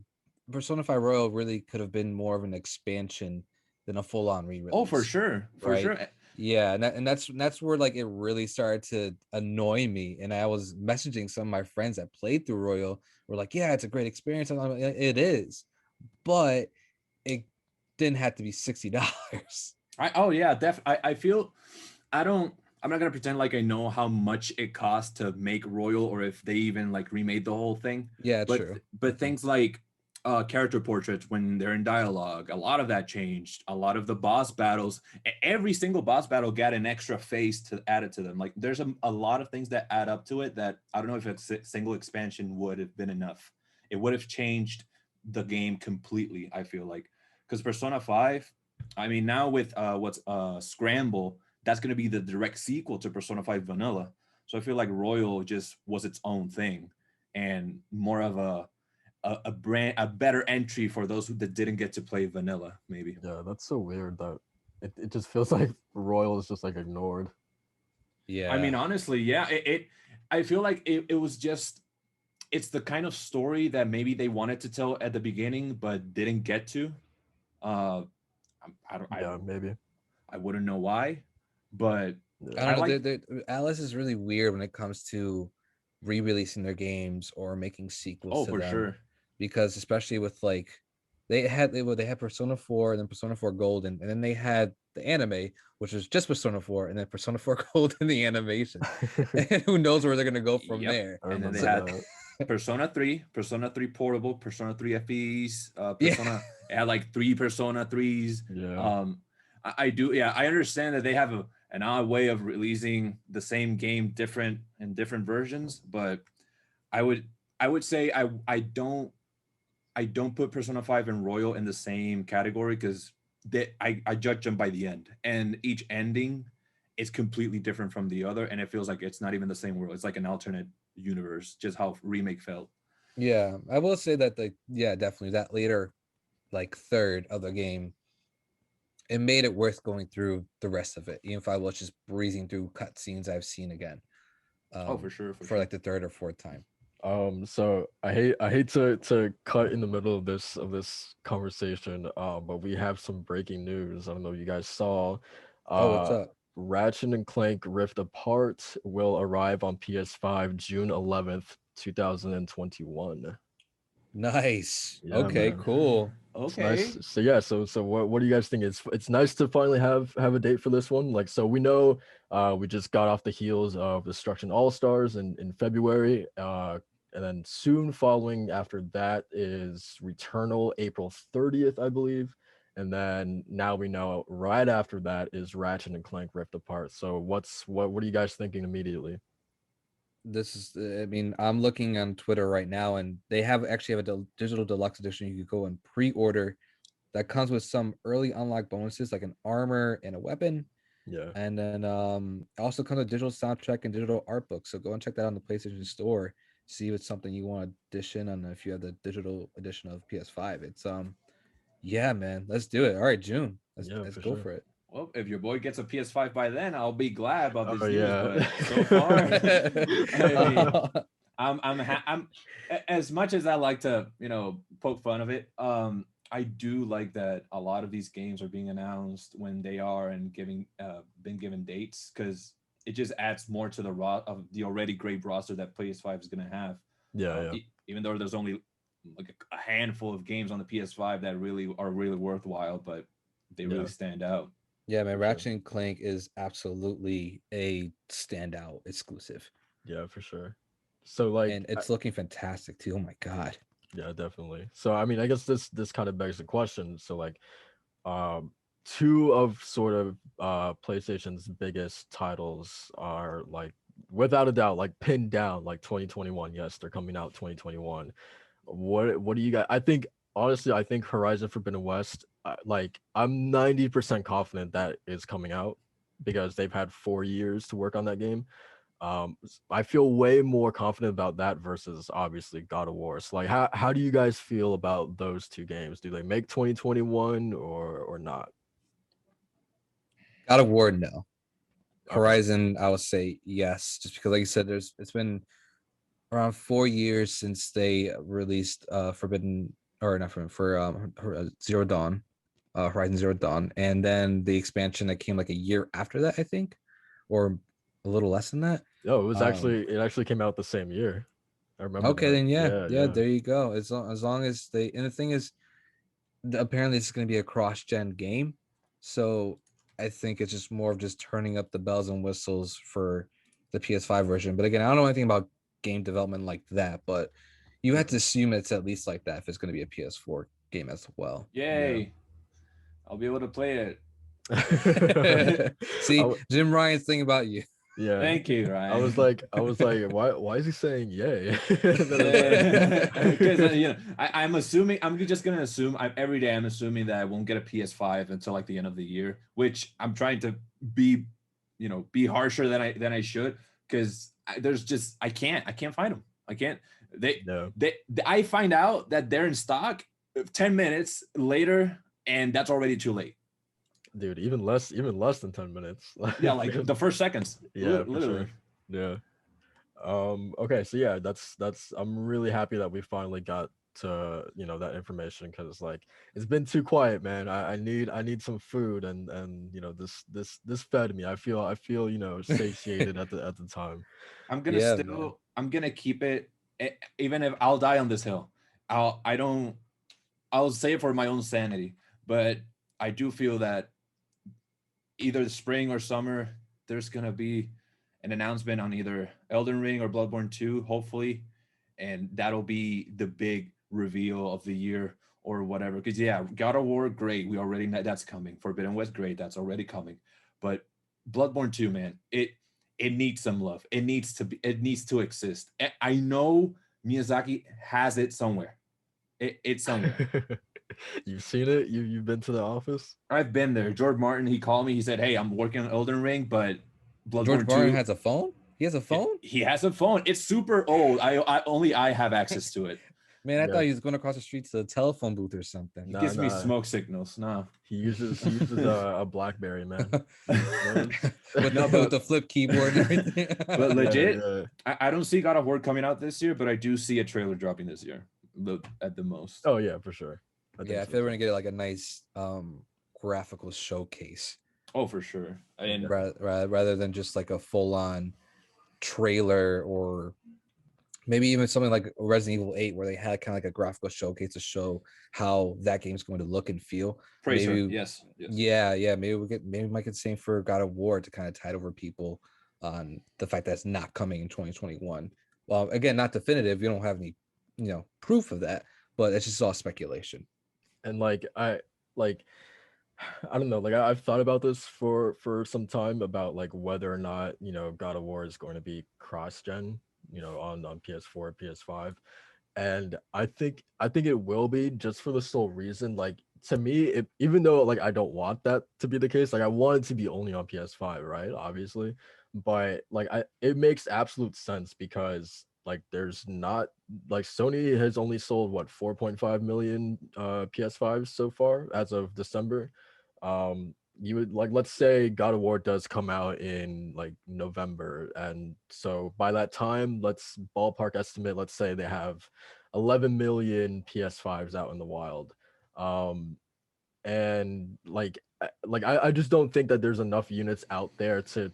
Persona 5 Royal really could have been more of an expansion than a full-on re-release. oh, for sure, for sure. Yeah, and that's where like it really started to annoy me. And I was messaging some of my friends that played through Royal, were like, yeah, it's a great experience. I'm like, it is, but it didn't have to be $60. Oh yeah, I feel I'm not gonna pretend like I know how much it cost to make Royal or if they even like remade the whole thing. Yeah, but true. but things like character portraits when they're in dialogue, a lot of that changed. A lot of the boss battles, every single boss battle got an extra phase to add it to them. Like there's a lot of things that add up to it that I don't know if a single expansion would have been enough. It would have changed the game completely, I feel like, because Persona 5, I mean, now with what's Scramble, that's going to be the direct sequel to Persona 5 Vanilla. So I feel like Royal just was its own thing and more of a better entry for those that didn't get to play Vanilla, maybe. Yeah, that's so weird that it just feels like Royal is just like ignored. Yeah, I mean, honestly, yeah, I feel like it was just, it's the kind of story that maybe they wanted to tell at the beginning but didn't get to. Uh, Maybe. I wouldn't know why, but I I don't know. like. Alice is really weird when it comes to re-releasing their games or making sequels Oh, to for them, sure. because especially with like they had Persona 4 and then Persona 4 Gold, and then they had the anime, which was just Persona 4 and then Persona 4 Gold in the animation. And who knows where they're gonna go from there. And then they had Persona 3, Persona 3 Portable, Persona 3 FEs, Persona. It had like 3 Persona 3s. Yeah. I do. Yeah, I understand that they have an odd way of releasing the same game in different versions, but I would say I don't put Persona 5 and Royal in the same category because I judge them by the end, and each ending is completely different from the other, and it feels like it's not even the same world. It's like an alternate universe, just how Remake felt. Yeah, I will say that definitely that later like third of the game, it made it worth going through the rest of it, even if I was just breezing through cutscenes I've seen again. Oh, for sure, for like the third or fourth time. So I hate to cut in the middle of this conversation, but we have some breaking news. I don't know if you guys saw. What's up? Ratchet and Clank Rift Apart will arrive on PS5 June 11th, 2021. Nice. Yeah, Okay, man. cool. It's Okay. nice. So yeah, so what do you guys think? It's nice to finally have a date for this one. Like, so we know we just got off the heels of Destruction Allstars in February. And then soon following after that is Returnal, April 30th, I believe. And then now we know right after that is Ratchet and Clank Rift Apart. So what are you guys thinking immediately? This is, I mean, I'm looking on Twitter right now, and they actually have a digital deluxe edition you could go and pre-order that comes with some early unlock bonuses like an armor and a weapon. Yeah. And then also comes a digital soundtrack and digital art book. So go and check that out on the PlayStation Store. See if it's something you want to edition, and if you have the digital edition of PS5. It's yeah, man, let's do it. All right, June. Let's go sure. for it. Well, if your boy gets a PS5 by then, I'll be glad about this Oh, news. yeah. But so far, I mean, I'm as much as I like to, poke fun of it. I do like that a lot of these games are being announced when they are and been given dates, because it just adds more to the already great roster that PS5 is going to have. Yeah. Even though there's only like a handful of games on the PS5 that really are really worthwhile, but they really Yeah, stand out. Yeah, man, for sure. Ratchet and Clank is absolutely a standout exclusive, Yeah, for sure. So like, and it's looking fantastic too. Oh my god. yeah, definitely. So I mean, I guess this kind of begs the question. So like, um, two of sort of PlayStation's biggest titles are like without a doubt like pinned down like 2021. Yes, they're coming out 2021. What do you got? I think honestly, I think Horizon Forbidden West, like I'm 90% confident that is coming out because they've had 4 years to work on that game. I feel way more confident about that versus obviously God of War. So like how do you guys feel about those two games? Do they make 2021 or not? God of War, no. Okay. Horizon, I would say yes, just because, like you said, it's been around 4 years since they released Forbidden, or not Forbidden, for Zero Dawn, Horizon Zero Dawn, and then the expansion that came like a year after that, I think, or a little less than that. No, Um, it actually came out the same year. I remember okay, that. then yeah, Yeah, yeah, yeah. there you go. As long as they, and the thing is, apparently it's going to be a cross-gen game, so I think it's just more of just turning up the bells and whistles for the PS5 version. But again, I don't know anything about game development like that, but you have to assume it's at least like that if it's going to be a PS4 game as well. Yeah. Yay! I'll be able to play I it. See, w- Jim Ryan's thinking about you. yeah. Thank you, Ryan. I was like, why is he saying yay? And then Because it's you know, I'm assuming I'm just gonna assume every day I'm assuming that I won't get a PS5 until like the end of the year, which I'm trying to be, be harsher than I should, because there's just I can't find them. I can't. no, I find out that they're in stock 10 minutes later, and that's already too late. dude, even less than 10 minutes. Yeah, like the first seconds, Yeah, for literally. sure. Yeah. Okay, so yeah, that's I'm really happy that we finally got to, that information because like it's been too quiet, man. I need some food and this fed me. I feel, satiated at the time. Yeah, man. I'm gonna keep it, even if I'll die on this hill. I don't I'll say it for my own sanity, but I do feel that either the spring or summer there's gonna be an announcement on either Elden Ring or Bloodborne 2, hopefully, and that'll be the big reveal of the year or whatever. Because yeah, God of War, great, we already know that's coming. Forbidden West, great, that's already coming. But Bloodborne 2, man, it needs some love. It needs to exist. I know Miyazaki has it somewhere. It's somewhere. You've seen it? You've been to the office? I've been there. George Martin, he called me. He said, "Hey, I'm working on Elden Ring, but George Bloodborne Martin 2, has a phone. He has a phone. he has a phone. It's super old. I have access to it. Man, I Yeah. thought he was going across the street to the telephone booth or something. He Nah, gives me nah. smoke signals. No. He uses a BlackBerry, man. with No, the flip keyboard and everything. but Yeah, legit, yeah. I don't see God of War coming out this year, but I do see a trailer dropping this year, at the most. Oh yeah, for sure. I Yeah, think I so feel we're too. gonna get like a nice graphical showcase Oh, for sure. And rather than just like a full on trailer, or maybe even something like Resident Evil 8 where they had kind of like a graphical showcase to show how that game's going to look and feel. praise her. Maybe Yes. Yes. yeah, maybe we might get the same for God of War to kind of tide over people on the fact that it's not coming in 2021. Well, again, not definitive. We don't have any, proof of that, but it's just all speculation. And like I don't know, like I've thought about this for some time about like whether or not, God of War is going to be cross-gen, on PS4, PS5. And I think it will be just for the sole reason, like to me, even though like I don't want that to be the case, like I want it to be only on PS5, right? Obviously. But like it makes absolute sense because like there's not like Sony has only sold what 4.5 million PS5s so far as of December. You would like let's say God of War does come out in like November, and so by that time, let's ballpark estimate, let's say they have 11 million PS5s out in the wild. Um and I just don't think that there's enough units out there to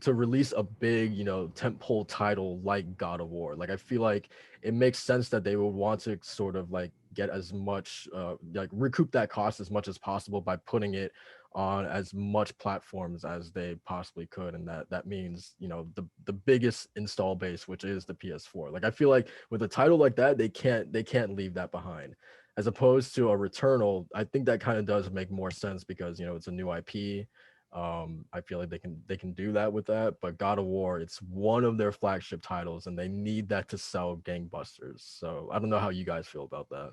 release a big, tentpole title like God of War. Like I feel like it makes sense that they would want to sort of like get as much like recoup that cost as much as possible by putting it on as much platforms as they possibly could, and that means the biggest install base, which is the PS4. Like I feel like with a title like that, they can't leave that behind, as opposed to a Returnal. I think that kind of does make more sense because it's a new IP. I feel like they can do that with that, but God of War, it's one of their flagship titles, and they need that to sell gangbusters. So I don't know how you guys feel about that.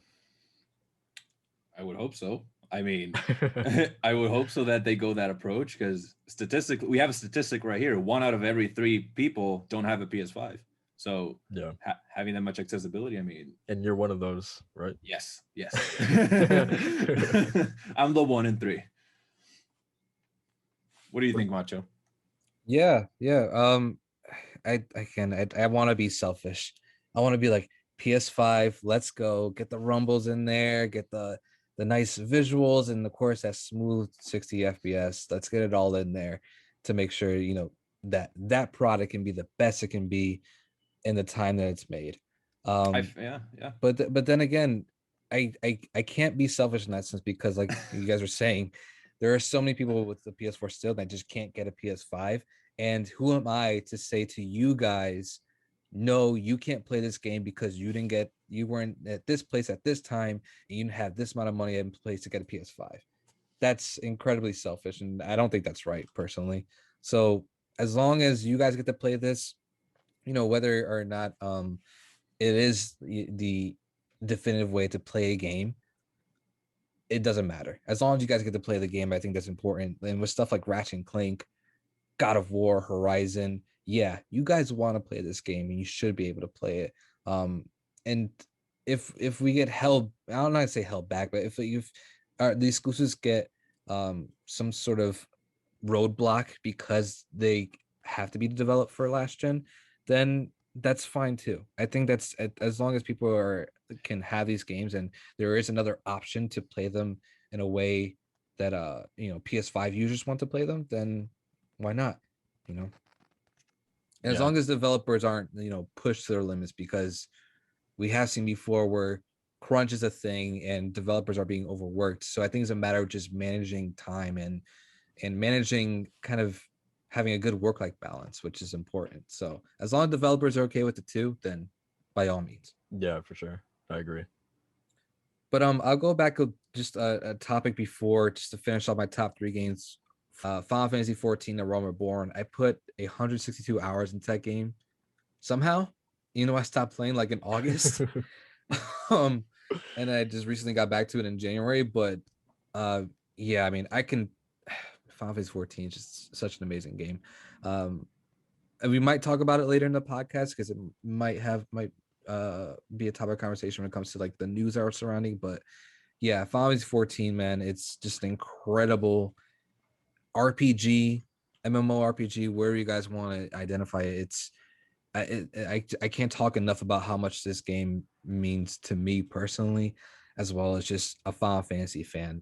I would hope so. I mean, I would hope so that they go that approach, because statistically, we have a statistic right here: 1 out of every 3 people don't have a PS5. So Yeah, having that much accessibility, I mean, and you're one of those, right? yes. I'm the 1 in 3. What do you think, Macho? Yeah. I want to be selfish. I want to be like, PS5, let's go, get the rumbles in there, get the nice visuals, and of course that smooth 60 FPS. Let's get it all in there to make sure that product can be the best it can be in the time that it's made. Yeah. But then again, I can't be selfish in that sense, because like you guys are saying, there are so many people with the PS4 still that just can't get a PS5. And who am I to say to you guys, no, you can't play this game because you weren't at this place at this time, and you didn't have this amount of money in place to get a PS5. That's incredibly selfish, and I don't think that's right personally. So as long as you guys get to play this, whether or not it is the definitive way to play a game, it doesn't matter. As long as you guys get to play the game, I think that's important. And with stuff like Ratchet and Clank, God of War, Horizon, yeah, you guys want to play this game and you should be able to play it. And if we get held, I don't know how to say held back, but if the exclusives get some sort of roadblock because they have to be developed for last gen, then that's fine too. I think that's, as long as people can have these games and there is another option to play them in a way that PS5 users want to play them, then why not? And as Yeah. long as developers aren't pushed to their limits, because we have seen before where crunch is a thing and developers are being overworked. So I think it's a matter of just managing time and managing, kind of having a good work-life balance, which is important. So as long as developers are okay with the two, then by all means. Yeah, for sure. I agree. But I'll go back to just a topic before, just to finish off my top 3 games. Final Fantasy 14, The Realm Reborn. I put 162 hours into that game. Somehow, I stopped playing like in August. And I just recently got back to it in January. But yeah, I mean, Final Fantasy 14 is just such an amazing game. And we might talk about it later in the podcast, because it might be a topic of conversation when it comes to like the news are surrounding. But yeah, Final Fantasy 14, man, it's just an incredible RPG, MMORPG, wherever you guys want to identify it. It's I can't talk enough about how much this game means to me personally, as well as just a Final Fantasy fan.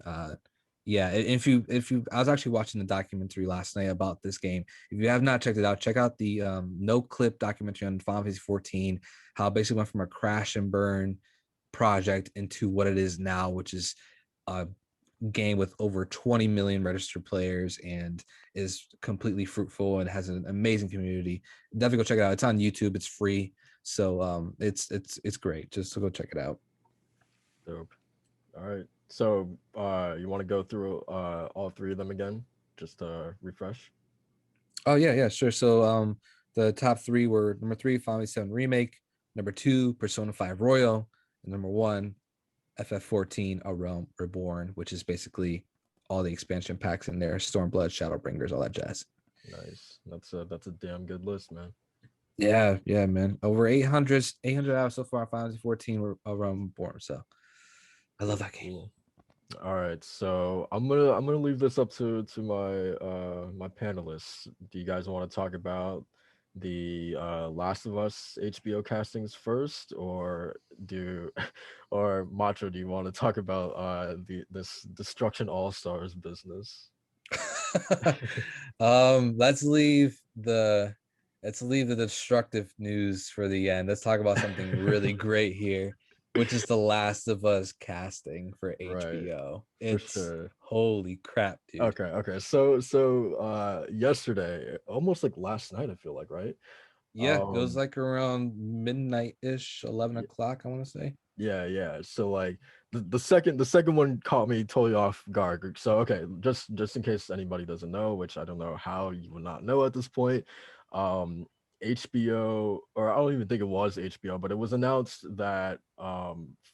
Yeah, if you I was actually watching the documentary last night about this game. If you have not checked it out, check out the no clip documentary on Final Fantasy 14, how it basically went from a crash and burn project into what it is now, which is a game with over 20 million registered players and is completely fruitful and has an amazing community. Definitely go check it out. It's on YouTube. It's free. So it's great. Just to go check it out. Dope. All right. So you want to go through all 3 of them again, just to refresh? Oh yeah, sure. So the top 3 were: number 3, Final Fantasy 7 Remake; number 2, Persona 5 Royal; and number 1, FF14 A Realm Reborn, which is basically all the expansion packs in there: Stormblood, Shadowbringers, all that jazz. Nice. That's a damn good list, man. Yeah, man. Over 800 hours so far. Final Fantasy 14 A Realm Reborn. So I love that game. Cool. All right, so I'm gonna leave this up to my my panelists. Do you guys want to talk about the Last of Us HBO castings first, or or Macho, do you want to talk about this Destruction All-Stars business? Let's leave the destructive news for the end. Let's talk about something really great here, which is the Last of Us casting for Right, HBO. for It's sure. holy crap, dude. Okay. So yesterday, almost like last night, I feel like, right? Yeah, it was Um like around midnight-ish, 11 y- o'clock, I want to say. yeah. So like the second one caught me totally off guard. So okay, just in case anybody doesn't know, which I don't know how you would not know at this point. Um HBO, or I don't even think it was HBO, but it was announced that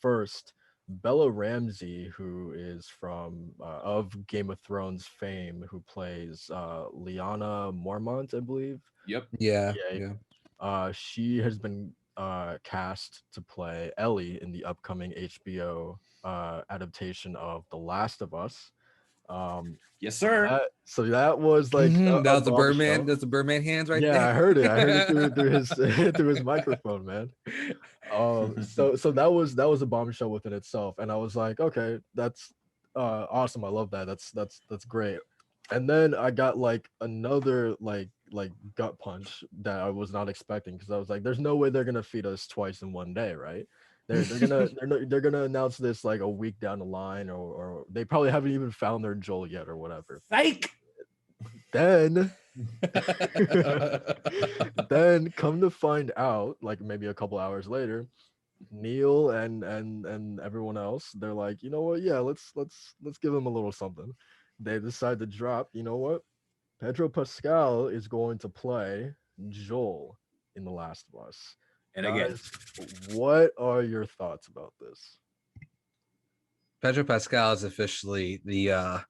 first Bella Ramsey, who is from of Game of Thrones fame, who plays Lyanna Mormont, I believe. Yep. Yeah, Yeah, yeah. she has been cast to play Ellie in the upcoming HBO adaptation of The Last of Us. Um, Yes, sir. that was like That a was the Birdman. bombshell. That's the Birdman hands right Yeah, there. I heard it. I heard it through his through his microphone, man. So that was a bombshell within itself, and I was like, okay, that's awesome. I love that. That's great. And then I got like another like gut punch that I was not expecting, because I was like, there's no way they're gonna feed us twice in one day, right? They're gonna announce this like a week down the line, or they probably haven't even found their Joel yet or whatever. Psych. Then then come to find out, like maybe a couple hours later, Neil and everyone else, they're like, you know what? Yeah, let's give them a little something. They decide to drop. You know what? Pedro Pascal is going to play Joel in The Last of Us. And again, Guys, what are your thoughts about this? Pedro Pascal is officially the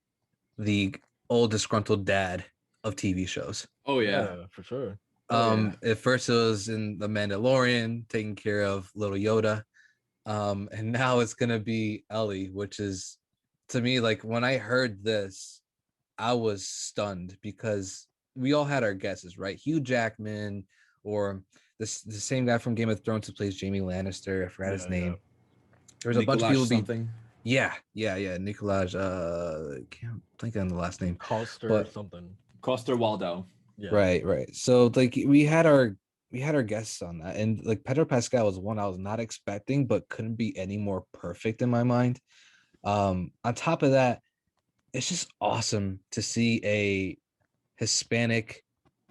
old disgruntled dad of TV shows. oh yeah, Yeah, for sure. oh yeah. At first it was in The Mandalorian, taking care of little Yoda. And now it's gonna be Ellie, which is, to me, like, when I heard this, I was stunned, because we all had our guesses, right? Hugh Jackman, or the same guy from Game of Thrones who plays Jamie Lannister. I forgot his Yeah. name. There's a bunch of Nikolaj people something. yeah, Nikolaj, can't think of the last name. Coster But something. Coster Waldo. Yeah. right. So like we had our guesses on that, and like Pedro Pascal was one I was not expecting, but couldn't be any more perfect in my mind. On top of that, it's just awesome to see a Hispanic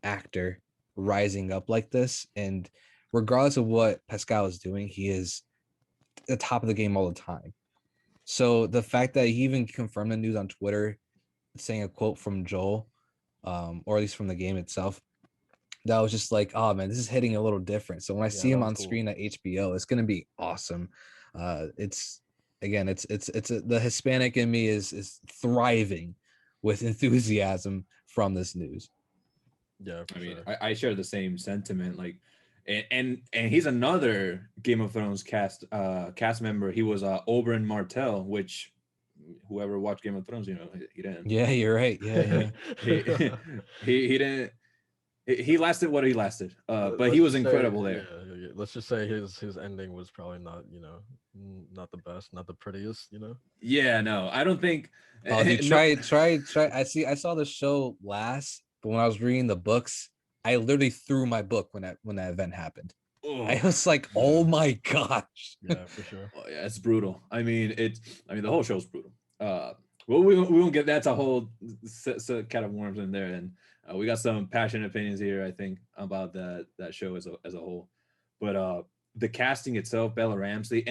actor rising up like this, and regardless of what Pascal is doing, he is at the top of the game all the time. So the fact that he even confirmed the news on Twitter, saying a quote from Joel, or at least from the game itself, that was just like, oh man, this is hitting a little different. So when I Yeah, see that him was on cool. screen at HBO, it's gonna be awesome. It's again, the Hispanic in me is thriving with enthusiasm from this news. Yeah, for I mean, sure. I share the same sentiment. Like, and he's another Game of Thrones cast member. He was Oberyn Martell, which whoever watched Game of Thrones, he didn't. Yeah, you're right. Yeah. he he didn't. He lasted what he lasted. But he Let's was just say, incredible yeah, there. yeah, let's just say his ending was probably not, not the best, not the prettiest. Yeah, no, I don't think. Oh, dude, No, try. I saw the show last, but when I was reading the books, I literally threw my book when that event happened. I oh, was like, oh my gosh. Yeah, for sure. oh, yeah, it's brutal. I mean, the whole show's brutal. Well, we won't get that's a whole cat of worms in there, and we got some passionate opinions here. I think about that show as a whole, but the casting itself, Bella Ramsey.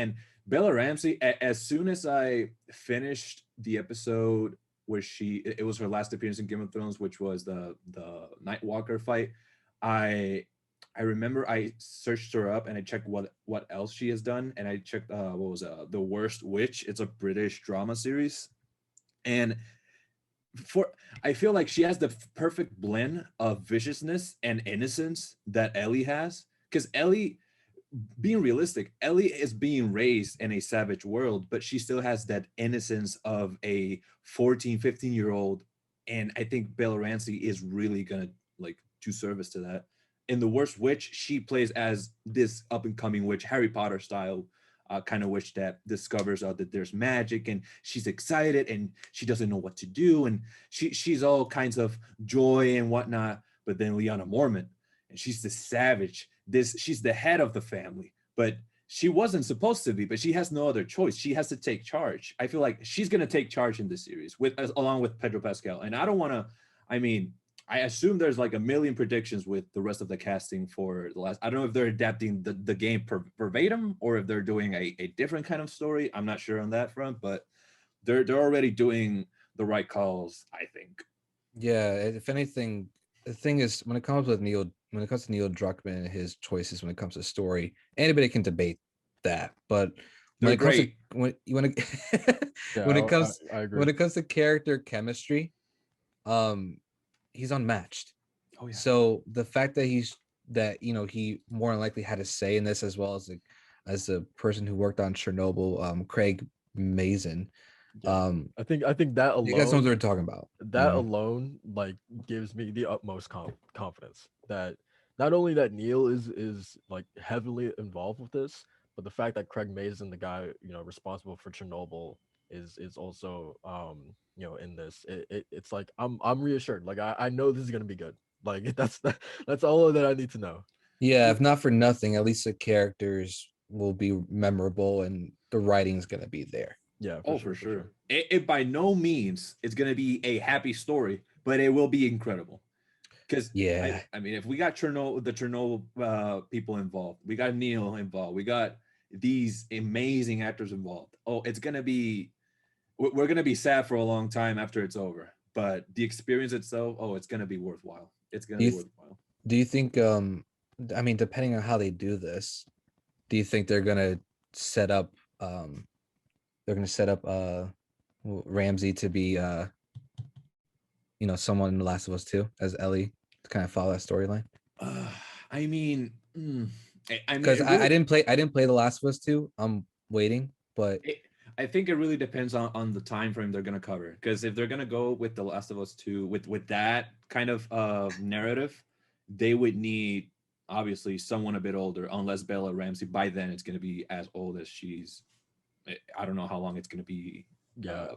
As soon as I finished the episode where it was her last appearance in Game of Thrones, which was the Nightwalker fight, I I remember I searched her up and I checked what else she has done, and I checked what was The Worst Witch. It's a British drama series, and for I feel like she has the perfect blend of viciousness and innocence that Ellie has. Because Ellie, being realistic, Ellie is being raised in a savage world, but she still has that innocence of a 14, 15-year-old. And I think Bella Ramsey is really gonna like do service to that. in The Worst Witch, she plays as this up and coming witch, Harry Potter style kind of witch that discovers that there's magic, and she's excited and she doesn't know what to do, and she's all kinds of joy and whatnot. But then Lyanna Mormont, and she's the savage. She's the head of the family, but she wasn't supposed to be. But she has no other choice. She has to take charge. I feel like she's gonna take charge in this series along with Pedro Pascal. And I don't want to. I mean, I assume there's like a million predictions with the rest of the casting for the last. I don't know if they're adapting the game verbatim or if they're doing a different kind of story. I'm not sure on that front, but they're already doing the right calls, I think. Yeah, if anything, the thing is when it comes to Neil Druckmann and his choices when it comes to story, anybody can debate that. But when it comes to when it comes I agree. when it comes to character chemistry, he's unmatched. Oh yeah. So the fact that he more than likely had a say in this, as well as a person who worked on Chernobyl, Craig Mazin. I think that alone, you guys know what they're talking about. That alone like gives me the utmost confidence that not only that Neil is like heavily involved with this, but the fact that Craig Mazin, the guy responsible for Chernobyl, is also in this. It's like I'm reassured. Like I know this is gonna be good. Like that's all that I need to know. Yeah, if not for nothing, at least the characters will be memorable and the writing's gonna be there. Yeah. For sure. It by no means it's gonna be a happy story, but it will be incredible. Because I mean, if we got the Chernobyl people involved, we got Neil involved, we got these amazing actors involved. Oh, it's gonna be, we're gonna be sad for a long time after it's over. But the experience itself, it's gonna be worthwhile. It's gonna be worthwhile. Do you think? I mean, depending on how they do this, do you think they're gonna set up? Ramsey to be someone in The Last of Us 2 as Ellie to kind of follow that storyline? I mean, because I didn't play The Last of Us 2. I'm waiting, but I think it really depends on the time frame they're gonna cover. Because if they're gonna go with The Last of Us 2 with that kind of narrative, they would need obviously someone a bit older, unless Bella Ramsey by then it's gonna be as old as she's. I don't know how long it's gonna be. Yeah.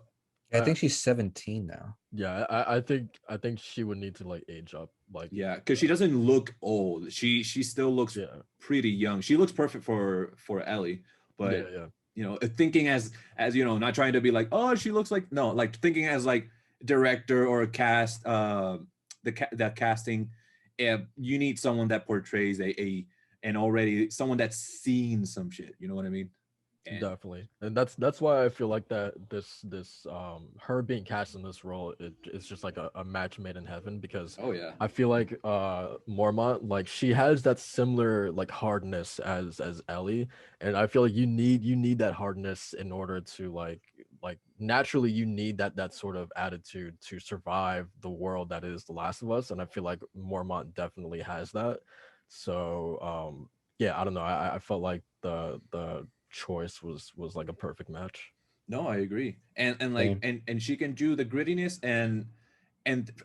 I think she's 17 now. Yeah, I think she would need to like age up. Like because she doesn't look old. She still looks pretty young. She looks perfect for Ellie, but thinking as not trying to be like, oh, she looks like, no, like thinking as like director or cast, that casting, you need someone that portrays and already someone that's seen some shit. You know what I mean? Definitely, and that's why I feel like that this her being cast in this role, it's just like a match made in heaven, because I feel like Mormont, like she has that similar like hardness as Ellie, and I feel like you need that hardness in order to like naturally you need that sort of attitude to survive the world that is The Last of Us, and I feel like Mormont definitely has that. So I don't know, I felt like the choice was like a perfect match. No, I agree. And like and she can do the grittiness, and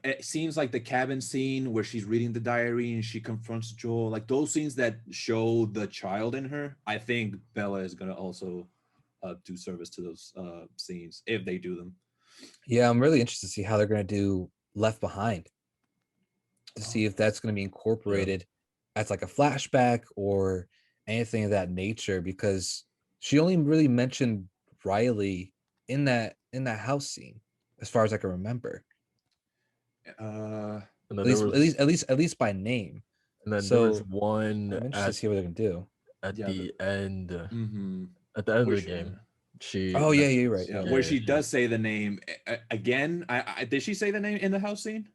it seems like the cabin scene where she's reading the diary and she confronts Joel, like those scenes that show the child in her. I think Bella is gonna also do service to those scenes if they do them. Yeah, I'm really interested to see how they're gonna do Left Behind, to see if that's gonna be incorporated as like a flashback or anything of that nature, because she only really mentioned Riley in that house scene, as far as I can remember. At least by name. And then there was one. I'm interested to see what they're gonna do at the end. Mm-hmm. At the end of the game, she. Oh yeah, you're right. Where she does say the name again. Did she say the name in the house scene?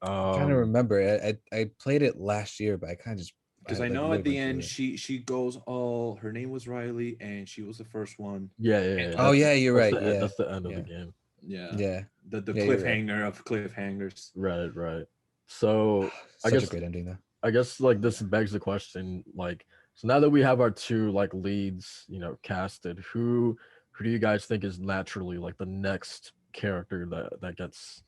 I'm trying to remember. I played it last year, but I kind of just. Because I know at the end she goes, her name was Riley and she was the first one. Yeah. Oh yeah, you're right. That's the end of the game. Yeah. The cliffhanger of cliffhangers. Right. So such a great ending though. I guess like this begs the question, like, so now that we have our two like leads, casted, who do you guys think is naturally like the next character that gets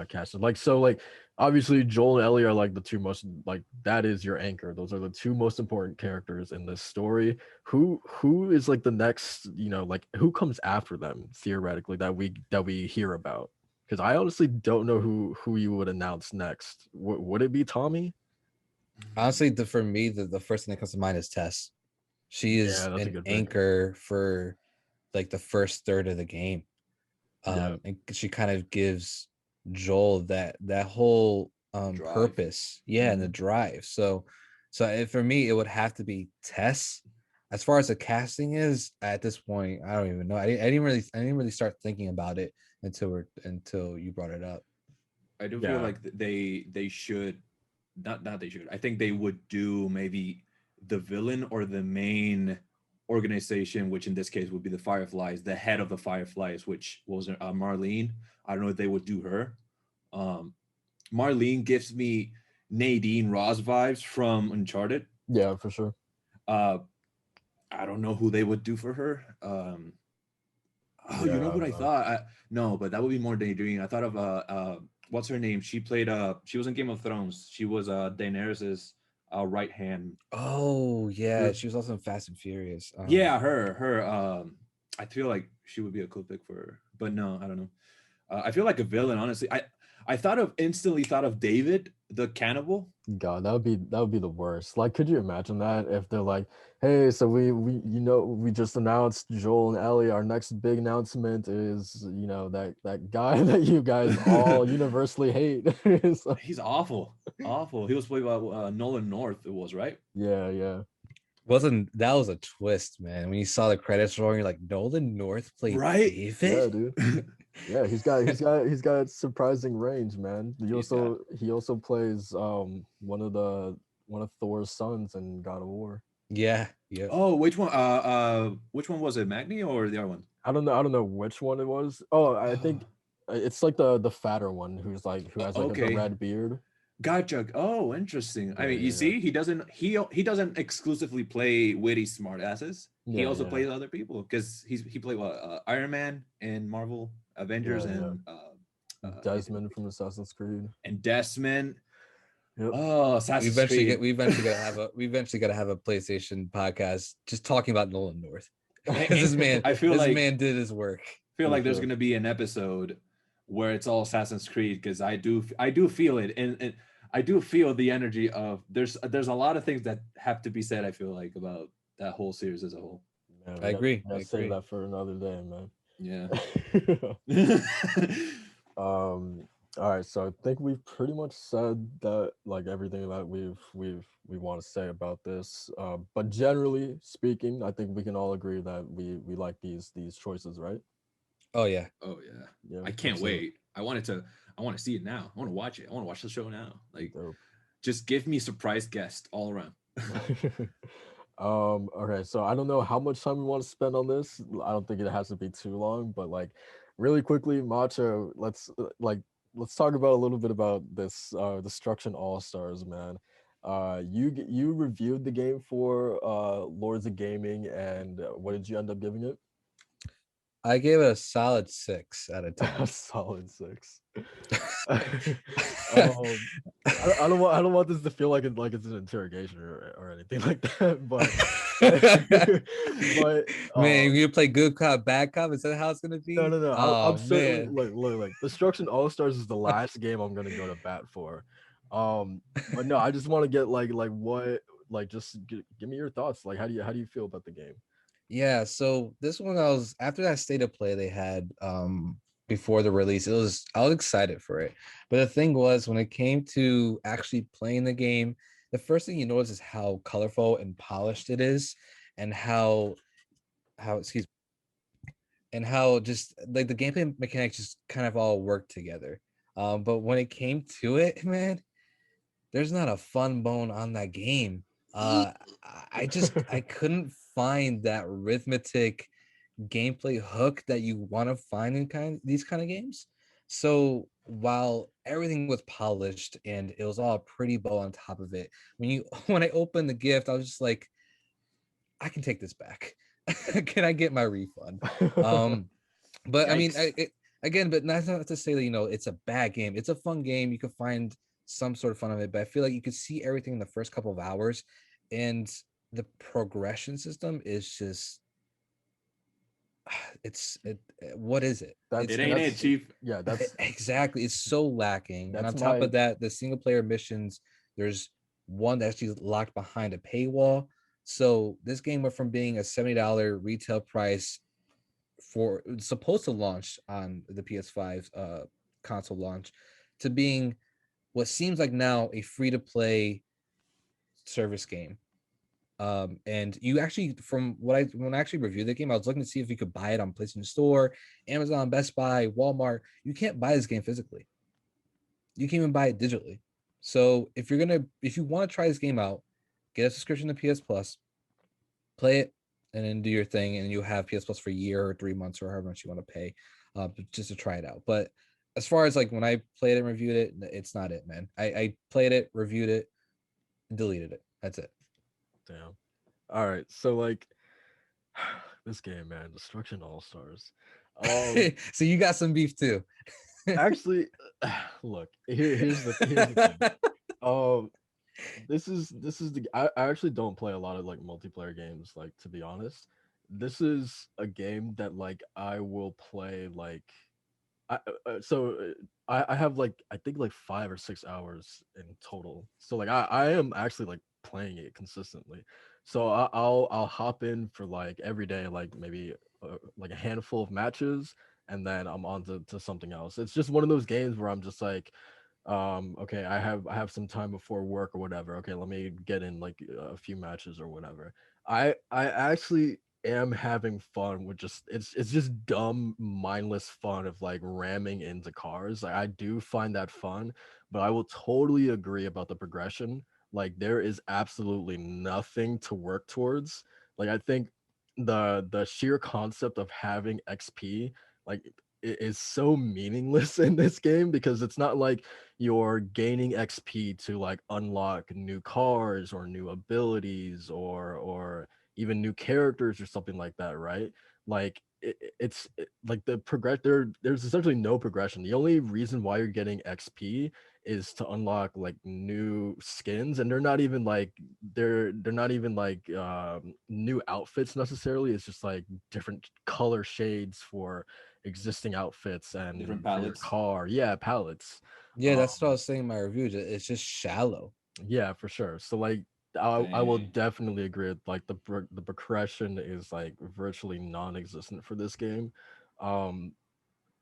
casted. Like so, like obviously Joel and Ellie are like the two most like that is your anchor. Those are the two most important characters in this story. Who is like the next, like who comes after them theoretically that we hear about? Because I honestly don't know who you would announce next. Would it be Tommy? Honestly, for me, the first thing that comes to mind is Tess. She Yeah, is that's a an good pick. anchor for like the first third of the game. Yeah. And she kind of gives Joel that whole Drive. purpose, yeah, and the drive. So for me, it would have to be Tess. As far as the casting is at this point, I don't even know. I didn't really start thinking about it until you brought it up. I do Yeah. feel like they should not they should. I think they would do maybe the villain or the main organization, which in this case would be the Fireflies, the head of the Fireflies, which was Marlene. I don't know if they would do her. Marlene gives me Nadine Ross vibes from Uncharted. Yeah, for sure. I don't know who they would do for her. You know I what I don't know. thought? No, but that would be more Daydream. I thought of what's her name? She played she was in Game of Thrones. She was Daenerys's right hand. Oh yeah, she was also in Fast and Furious. Yeah, her. I feel like she would be a cool pick for her, but no, I don't know. I feel like a villain, honestly. I instantly thought of David the cannibal. God, that would be the worst. Like, could you imagine that if they're like, "Hey, so we just announced Joel and Ellie. Our next big announcement is that guy that you guys all universally hate." It's like, He's awful, awful. He was played by Nolan North. It was right. That was a twist, man. When you saw the credits rolling, you're like, Nolan North played Right? yeah, David? dude. Yeah, he's got surprising range, man. He also plays one of Thor's sons in God of War. Yeah. Oh, which one? Which one was it? Magni or the other one? I don't know which one it was. Oh, I think it's like the fatter one who has like the red beard. Gotcha. Oh, interesting. I mean, you Yeah. see, he doesn't exclusively play witty smartasses. He also plays other people because he played Iron Man and Marvel Avengers and Desmond from Assassin's Creed and Desmond. Yep. Oh, Assassin's Creed. We eventually gotta have a PlayStation podcast just talking about Nolan North. This man did his work. I feel like there's gonna be an episode where it's all Assassin's Creed because I do feel it and I do feel the energy of there's a lot of things that have to be said. I feel like about that whole series as a whole. Man, I agree. Save that for another day, man. Yeah. All right, so I think we've pretty much said that like everything that we want to say about this. But generally speaking, I think we can all agree that we like these choices, right? Oh yeah. I can't wait. I want to see it now. I want to watch it. I want to watch the show now. Like, just give me surprise guest all around. Okay, so I don't know how much time we want to spend on this. I don't think it has to be too long, but like really quickly, Macho, let's talk about a little bit about this Destruction Allstars, man. You reviewed the game for Lords of Gaming, and what did you end up giving it? I gave it a solid 6 out of 10. A solid 6. I don't want this to feel like it's an interrogation or anything like that, but man, you play good cop, bad cop. Is that how it's gonna be? No. Oh, I'm certainly look. Destruction Allstars is the last game I'm gonna go to bat for. But no, I just want to get just give me your thoughts. Like, how do you feel about the game? Yeah, so this one after that state of play they had before the release, I was excited for it. But the thing was, when it came to actually playing the game, the first thing you notice is how colorful and polished it is, and how just like the gameplay mechanics just kind of all work together. But when it came to it, man, there's not a fun bone on that game. I couldn't find that arithmetic gameplay hook that you want to find in these kind of games. So while everything was polished and it was all pretty bow on top of it, when I opened the gift, I was just like, I can take this back. Can I get my refund? But I mean, again, but that's not to say that it's a bad game. It's a fun game. You can find some sort of fun of it, but I feel like you could see everything in the first couple of hours, and the progression system is just what is it? It ain't it, Chief. Yeah, that's Exactly. It's so lacking. And that's on top my of that, the single player missions, there's one that's actually locked behind a paywall. So this game went from being a $70 retail price for it's supposed to launch on the PS5 console launch to being what seems like now a free to play service game. And you actually, from when I actually reviewed the game, I was looking to see if you could buy it on PlayStation Store, Amazon, Best Buy, Walmart. You can't buy this game physically. You can't even buy it digitally. So if you want to try this game out, get a subscription to PS Plus, play it, and then do your thing, and you'll have PS Plus for a year or 3 months or however much you want to pay, just to try it out. But as far as like when I played it and reviewed it, it's not it, man. I played it, reviewed it, deleted it. That's it. damn. All right, so like this game, man, Destruction Allstars. So you got some beef too. Actually, look, here's the thing. This is the I actually don't play a lot of like multiplayer games, like, to be honest. This is a game that like I will play like I have like I think like 5 or 6 hours in total. So like I am actually like playing it consistently. So I'll hop in for like every day, like maybe like a handful of matches, and then I'm on to something else. It's just one of those games where I'm just like, okay, I have some time before work or whatever. Okay, let me get in like a few matches or whatever. I actually am having fun with just it's just dumb mindless fun of like ramming into cars. Like, I do find that fun, but I will totally agree about the progression. Like, there is absolutely nothing to work towards. Like, I think the sheer concept of having XP, like, is so meaningless in this game, because it's not like you're gaining XP to like unlock new cars or new abilities or even new characters or something like that, right? Like, like the there's essentially no progression. The only reason why you're getting XP is to unlock like new skins, and they're not even like new outfits necessarily. It's just like different color shades for existing outfits Different and for your palettes. car. Yeah, palettes. Yeah, that's what I Um, was saying in my review. It's just shallow. yeah, for sure. So like I will Dang. definitely agree with, like, the progression is like virtually non-existent for this game. Um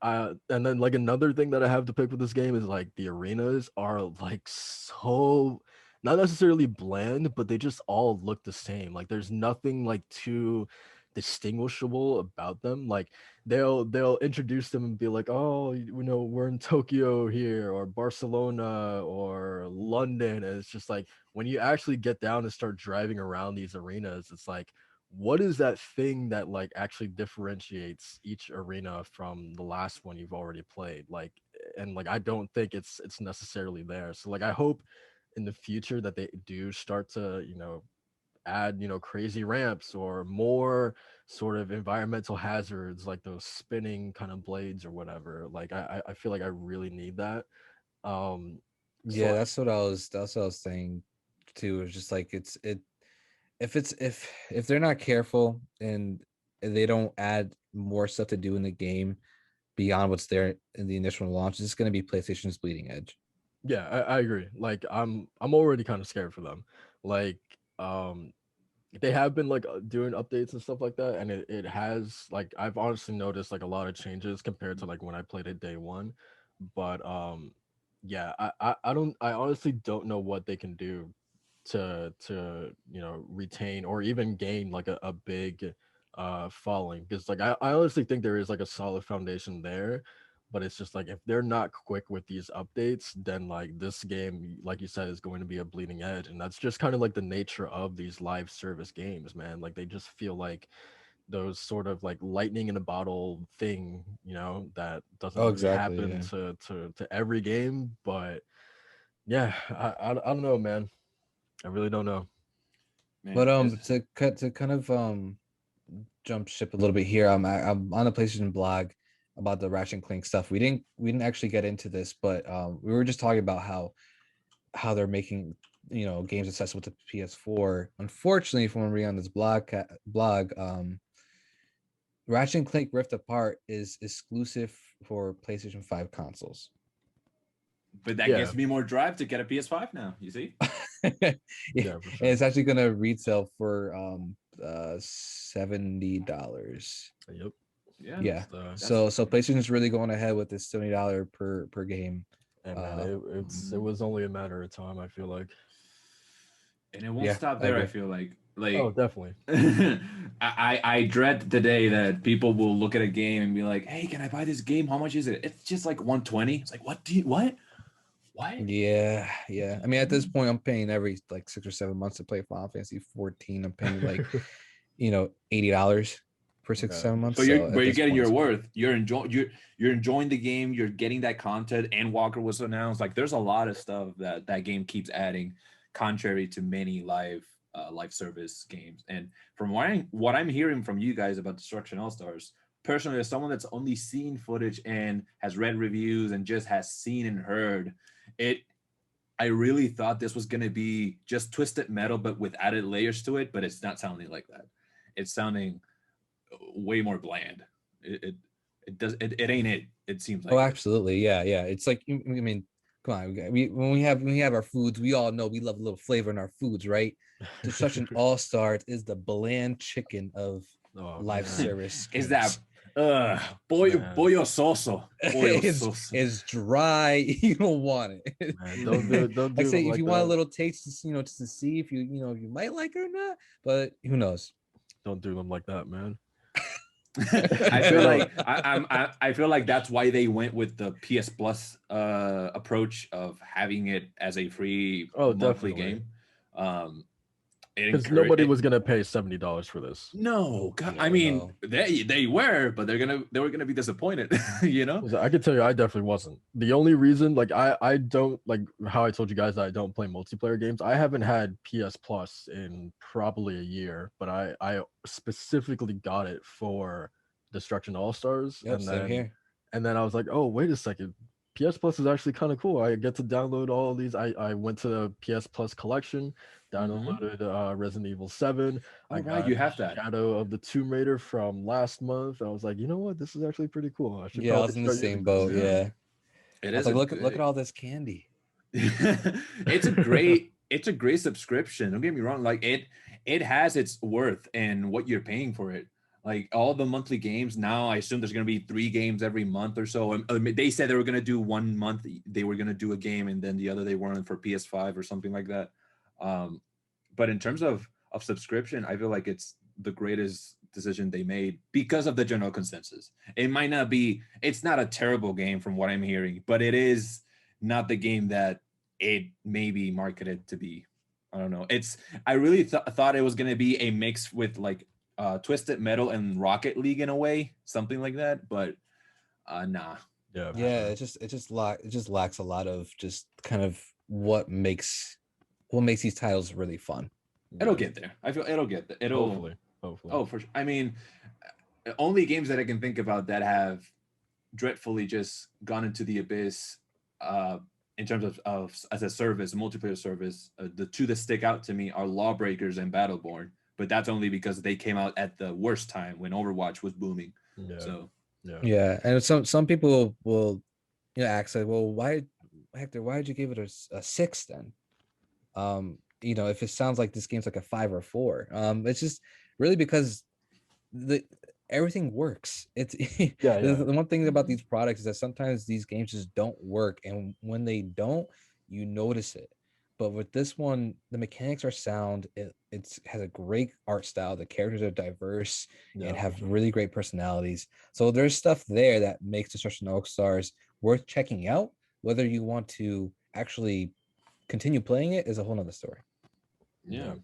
and then like another thing that I have to pick with this game is like the arenas are like so not necessarily bland, but they just all look the same. Like, there's nothing like too distinguishable about them. Like, they'll introduce them and be like, oh, we're in Tokyo here, or Barcelona, or London. And it's just like, when you actually get down and start driving around these arenas, it's like, what is that thing that like actually differentiates each arena from the last one you've already played? Like, and like I don't think it's necessarily there. So like I hope in the future that they do start to, add, crazy ramps or more sort of environmental hazards, like those spinning kind of blades or whatever. Like, I feel like I really need that. um so Yeah, like that's what I was saying too. It's just like if they're not careful and they don't add more stuff to do in the game beyond what's there in the initial launch, it's going to be PlayStation's bleeding edge. yeah, I agree. Like, I'm already kind of scared for them. Like, um they have been like doing updates and stuff like that, and it has, like, I've honestly noticed like a lot of changes compared to like when I played it day one. But yeah, I honestly don't know what they can do to retain or even gain like a big following, because like I honestly think there is like a solid foundation there. But it's just like, if they're not quick with these updates, then like this game, like you said, is going to be a bleeding edge. And that's just kind of like the nature of these live service games, man. Like, they just feel like those sort of like lightning in a bottle thing, that doesn't Oh, really exactly. happen Yeah. to every game. But yeah, I don't know, man. I really don't know. But Man, it's to kind of jump ship a little bit here. I'm on the PlayStation blog. about the Ratchet Clank stuff. We didn't actually get into this, but we were just talking about how they're making games accessible to PS4. Unfortunately, from reading on this blog, Ratchet Clank Rift Apart is exclusive for PlayStation 5 consoles. But that gives me more drive to get a PS5 now. You see? Yeah, Yeah, for sure. and it's actually gonna retail for $70. Yep. Yeah. So PlayStation is really going ahead with this $70 per game. And man, it was only a matter of time, I feel like. And it won't stop there, I feel like. Oh, definitely. I dread the day that people will look at a game and be like, "Hey, can I buy this game? How much is it?" It's just like 120. It's like, what? Yeah. I mean, at this point, I'm paying every like 6 or 7 months to play Final Fantasy 14. I'm paying like, $80 for 6 or 7 months. But you're getting your worth. You're enjoying the game. You're getting that content. And Walker was announced. Like, there's a lot of stuff that game keeps adding, contrary to many live service games. And from what I'm hearing from you guys about Destruction Allstars, personally, as someone that's only seen footage and has read reviews and just has seen and heard it, I really thought this was going to be just Twisted Metal, but with added layers to it. But it's not sounding like that. It's sounding way more bland. It ain't it. It seems like. Oh, absolutely. Yeah. It's like, I mean, come on. When we have our foods, we all know we love a little flavor in our foods, right? Destruction All-Stars is the bland chicken of live service. Is that pollo soso? It's dry. You don't want it. Man, don't do I say, it if like you that. want a little taste, just to see if you might like it or not. But who knows? Don't do them like that, man. I feel like I feel like that's why they went with the PS Plus approach of having it as a free monthly game. Because nobody was gonna pay $70 for this. No, God, I mean they were, but they were gonna be disappointed. I could tell you, I definitely wasn't. The only reason, like I don't, like how I told you guys that I don't play multiplayer games. I haven't had PS Plus in probably a year, but I specifically got it for Destruction Allstars. Yep, and then I was like, oh, wait a second. PS Plus is actually kind of cool. I get to download all of these. I went to the PS Plus collection, downloaded Resident Evil 7. You have that. Shadow of the Tomb Raider from last month. I was like, you know what? This is actually pretty cool. I was in the same boat. Yeah. It is. Like, look at all this candy. It's a great subscription. Don't get me wrong. Like it has its worth and what you're paying for it. Like all the monthly games now, I assume there's going to be 3 games every month or so. They said they were going to do 1 month. They were going to do a game, and then the other they weren't for PS5 or something like that. But in terms of subscription, I feel like it's the greatest decision they made because of the general consensus. It's not a terrible game from what I'm hearing, but it is not the game that it may be marketed to be. I don't know. I really thought it was going to be a mix with like Twisted Metal and Rocket League in a way, something like that, but nah. Yeah, it just lacks a lot of just kind of what makes these titles really fun. It'll get there. I feel it'll get there. Hopefully. Oh, for sure. I mean, only games that I can think about that have dreadfully just gone into the abyss in terms of as a service, a multiplayer service. The two that stick out to me are Lawbreakers and Battleborn. But that's only because they came out at the worst time when Overwatch was booming. Yeah. So and some people will ask like, well, why did you give it a 6 then? If it sounds like this game's like a 5 or 4. It's just really because everything works. It's the one thing about these products is that sometimes these games just don't work, and when they don't, you notice it. But with this one, the mechanics are sound. It has a great art style. The characters are diverse and have really great personalities. So there's stuff there that makes Destruction Allstars worth checking out. Whether you want to actually continue playing it is a whole nother story. Yeah.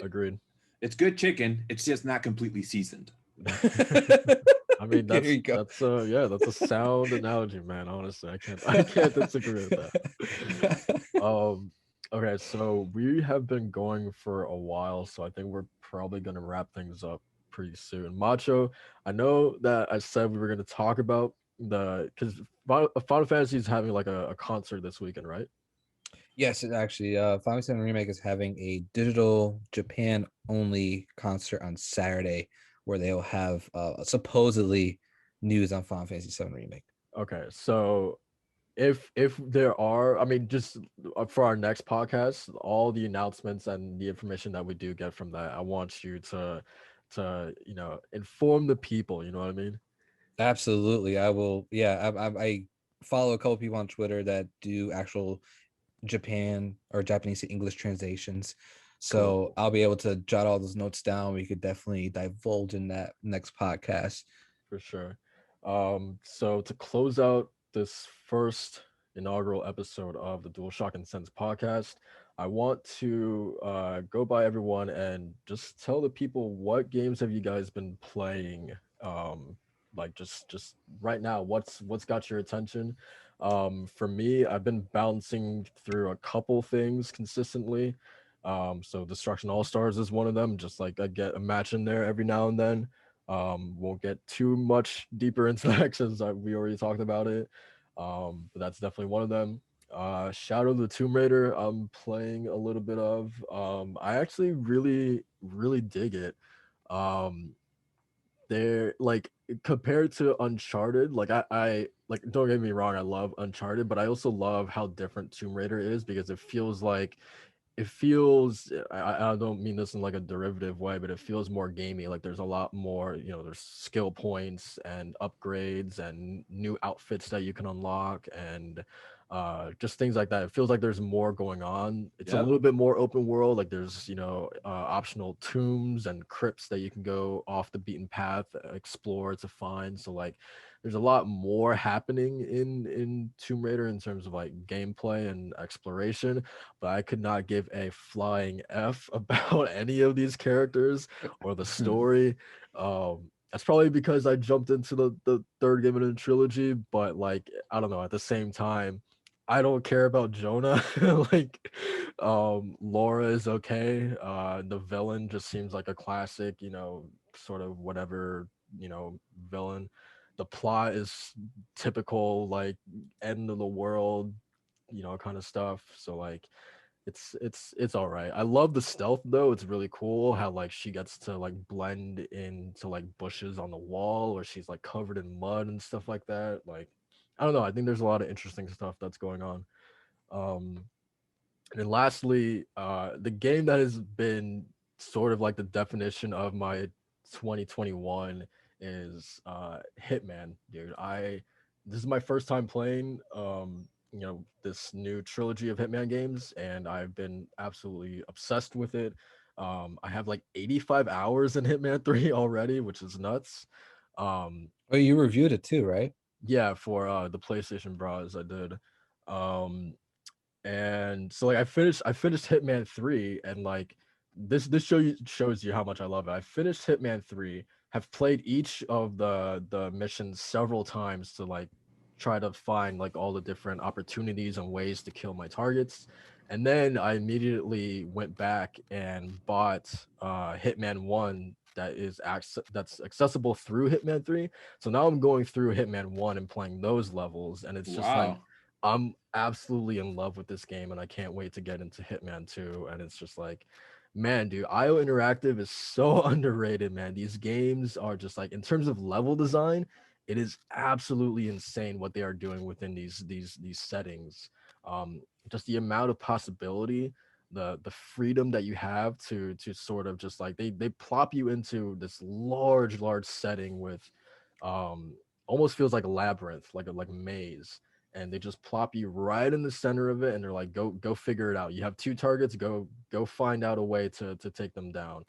Agreed. It's good chicken. It's just not completely seasoned. I mean, that's a sound analogy, man. Honestly, I can't disagree with that. Okay, so we have been going for a while, so I think we're probably gonna wrap things up pretty soon. Macho, I know that I said we were gonna talk about because Final Fantasy is having like a concert this weekend, right? Yes, it actually, Final Fantasy VII Remake is having a digital Japan only concert on Saturday, where they'll have supposedly news on Final Fantasy VII Remake. Okay, so if there are, I mean, just for our next podcast, all the announcements and the information that we do get from that, I want you to inform the people. You know what I mean? Absolutely, I will. Yeah, I follow a couple people on Twitter that do actual Japan or Japanese to English translations. Cool. So I'll be able to jot all those notes down. We could definitely divulge in that next podcast. For sure. So to close out this first inaugural episode of the DualShock and Sense podcast, I want to go by everyone and just tell the people, what games have you guys been playing? Like just right now, what's got your attention? For me, I've been bouncing through a couple things consistently. So Destruction Allstars is one of them. Just like I get a match in there every now and then. Won't get too much deeper into that since we already talked about it. But that's definitely one of them. Shadow of the Tomb Raider, I'm playing a little bit of. I actually really dig it. Um, they're like, compared to Uncharted, like I like, don't get me wrong, I love Uncharted, but I also love how different Tomb Raider is, because it feels, I don't mean this in like a derivative way, but it feels more gamey. Like there's a lot more, there's skill points and upgrades and new outfits that you can unlock, and just things like that. It feels like there's more going on. It's a Yep. little bit more open world. Like there's optional tombs and crypts that you can go off the beaten path, explore to find. So like there's a lot more happening in Tomb Raider in terms of like gameplay and exploration, but I could not give a flying F about any of these characters or the story. That's probably because I jumped into the third game in the trilogy, but like, I don't know, at the same time, I don't care about Jonah. Like, Laura is okay. The villain just seems like a classic, sort of whatever, villain. The plot is typical, like, end of the world, kind of stuff. So like, it's all right. I love the stealth though. It's really cool how like she gets to like blend into like bushes on the wall, or she's like covered in mud and stuff like that. Like, I don't know. I think there's a lot of interesting stuff that's going on. Um, and then lastly, the game that has been sort of like the definition of my 2021 is Hitman, dude. This is my first time playing this new trilogy of Hitman games, and I've been absolutely obsessed with it. I have like 85 hours in Hitman 3 already, which is nuts. Um, Oh, you reviewed it too, right? yeah, for the PlayStation Bros, I did. Um, and so like I finished Hitman 3, and like shows you how much I love it. I finished Hitman 3, have played each of the missions several times to like try to find like all the different opportunities and ways to kill my targets. And then I immediately went back and bought Hitman 1 that's accessible through Hitman 3. So now I'm going through Hitman 1 and playing those levels, and it's just like, Wow. I'm absolutely in love with this game, and I can't wait to get into Hitman 2. And it's just like, man, dude, IO Interactive is so underrated, man. These games are just like, in terms of level design, it is absolutely insane what they are doing within these settings. Just the amount of possibility, the freedom that you have to sort of just like, they plop you into this large setting with um almost feels like a labyrinth, like a maze, and they just plop you right in the center of it, and they're like, go figure it out. You have two targets, go find out a way to take them down.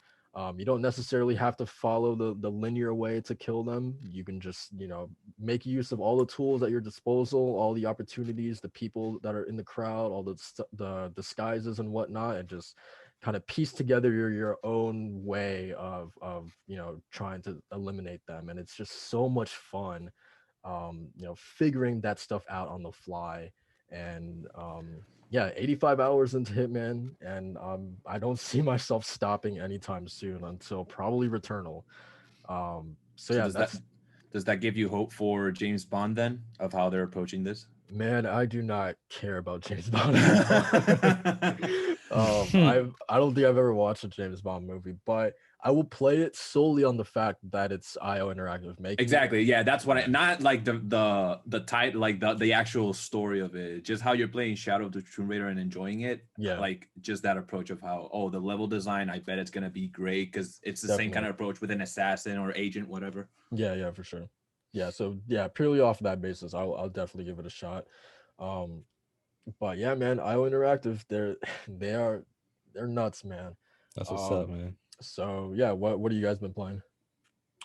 You don't necessarily have to follow the linear way to kill them. You can just, make use of all the tools at your disposal, all the opportunities, the people that are in the crowd, all the disguises and whatnot, and just kind of piece together your own way of trying to eliminate them. And it's just so much fun, figuring that stuff out on the fly. And yeah, 85 hours into Hitman, and I don't see myself stopping anytime soon until probably Returnal. So So yeah, does that that's Does that give you hope for James Bond then, of how they're approaching this? Man, I do not care about James Bond at all. I don't think I've ever watched a James Bond movie, but I will play it solely on the fact that it's IO Interactive making it. Exactly. Yeah, that's what I not like the type, like the actual story of it, just how you're playing Shadow of the Tomb Raider and enjoying it. Yeah. Like just that approach of how, oh, the level design, I bet it's gonna be great because it's the same kind Definitely. of approach with an assassin or agent, whatever. Yeah, for sure. Yeah, so yeah, purely off that basis, I'll definitely give it a shot. But yeah, man, IO Interactive, they're nuts, man. That's what's up, man. So yeah, what have you guys been playing?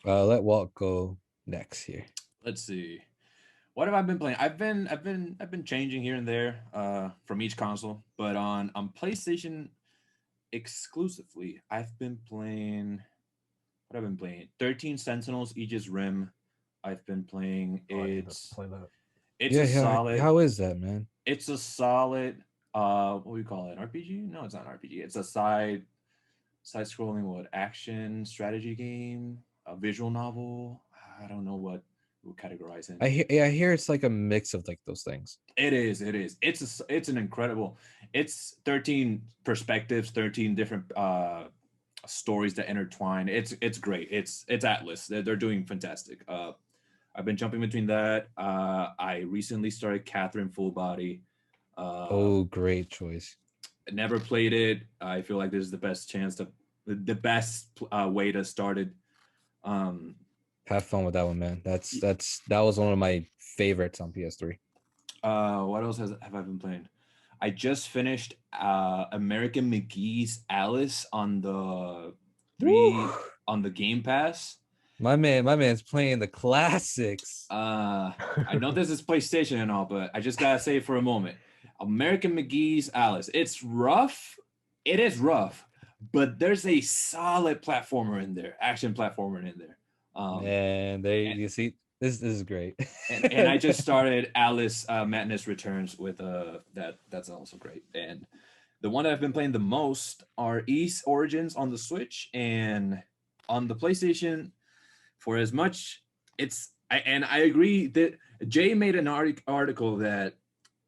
Let Walt go next here. Let's see. What have I been playing? I've been changing here and there from each console, but on PlayStation exclusively, I've been playing. What I've been playing? 13 Sentinels, Aegis Rim. I've been playing. Oh, I need to play that. It's a solid. How is that, man? It's a solid. What do we call it? RPG? No, it's not an RPG. It's a side-scrolling action strategy game, a visual novel. I don't know what we'll categorize it. I hear it's like a mix of like those things. It is. It's an incredible. It's 13 perspectives, 13 different stories that intertwine. It's great. It's Atlas. They're doing fantastic. I've been jumping between that. I recently started Catherine Full Body. Great choice. Never played it. I feel like this is the best way to start it. Have fun with that one, man. That was one of my favorites on PS3. What else have I been playing? I just finished American McGee's Alice on the Game Pass. My man's playing the classics. I know this is PlayStation and all, but I just gotta say for a moment, American McGee's Alice. It's rough. It is rough, but there's a solid platformer in there, action platformer in there. You see, this is great. and I just started Alice Madness Returns with that's also great. And the one that I've been playing the most are East Origins on the Switch and on the PlayStation. For as much I agree that Jay made an article that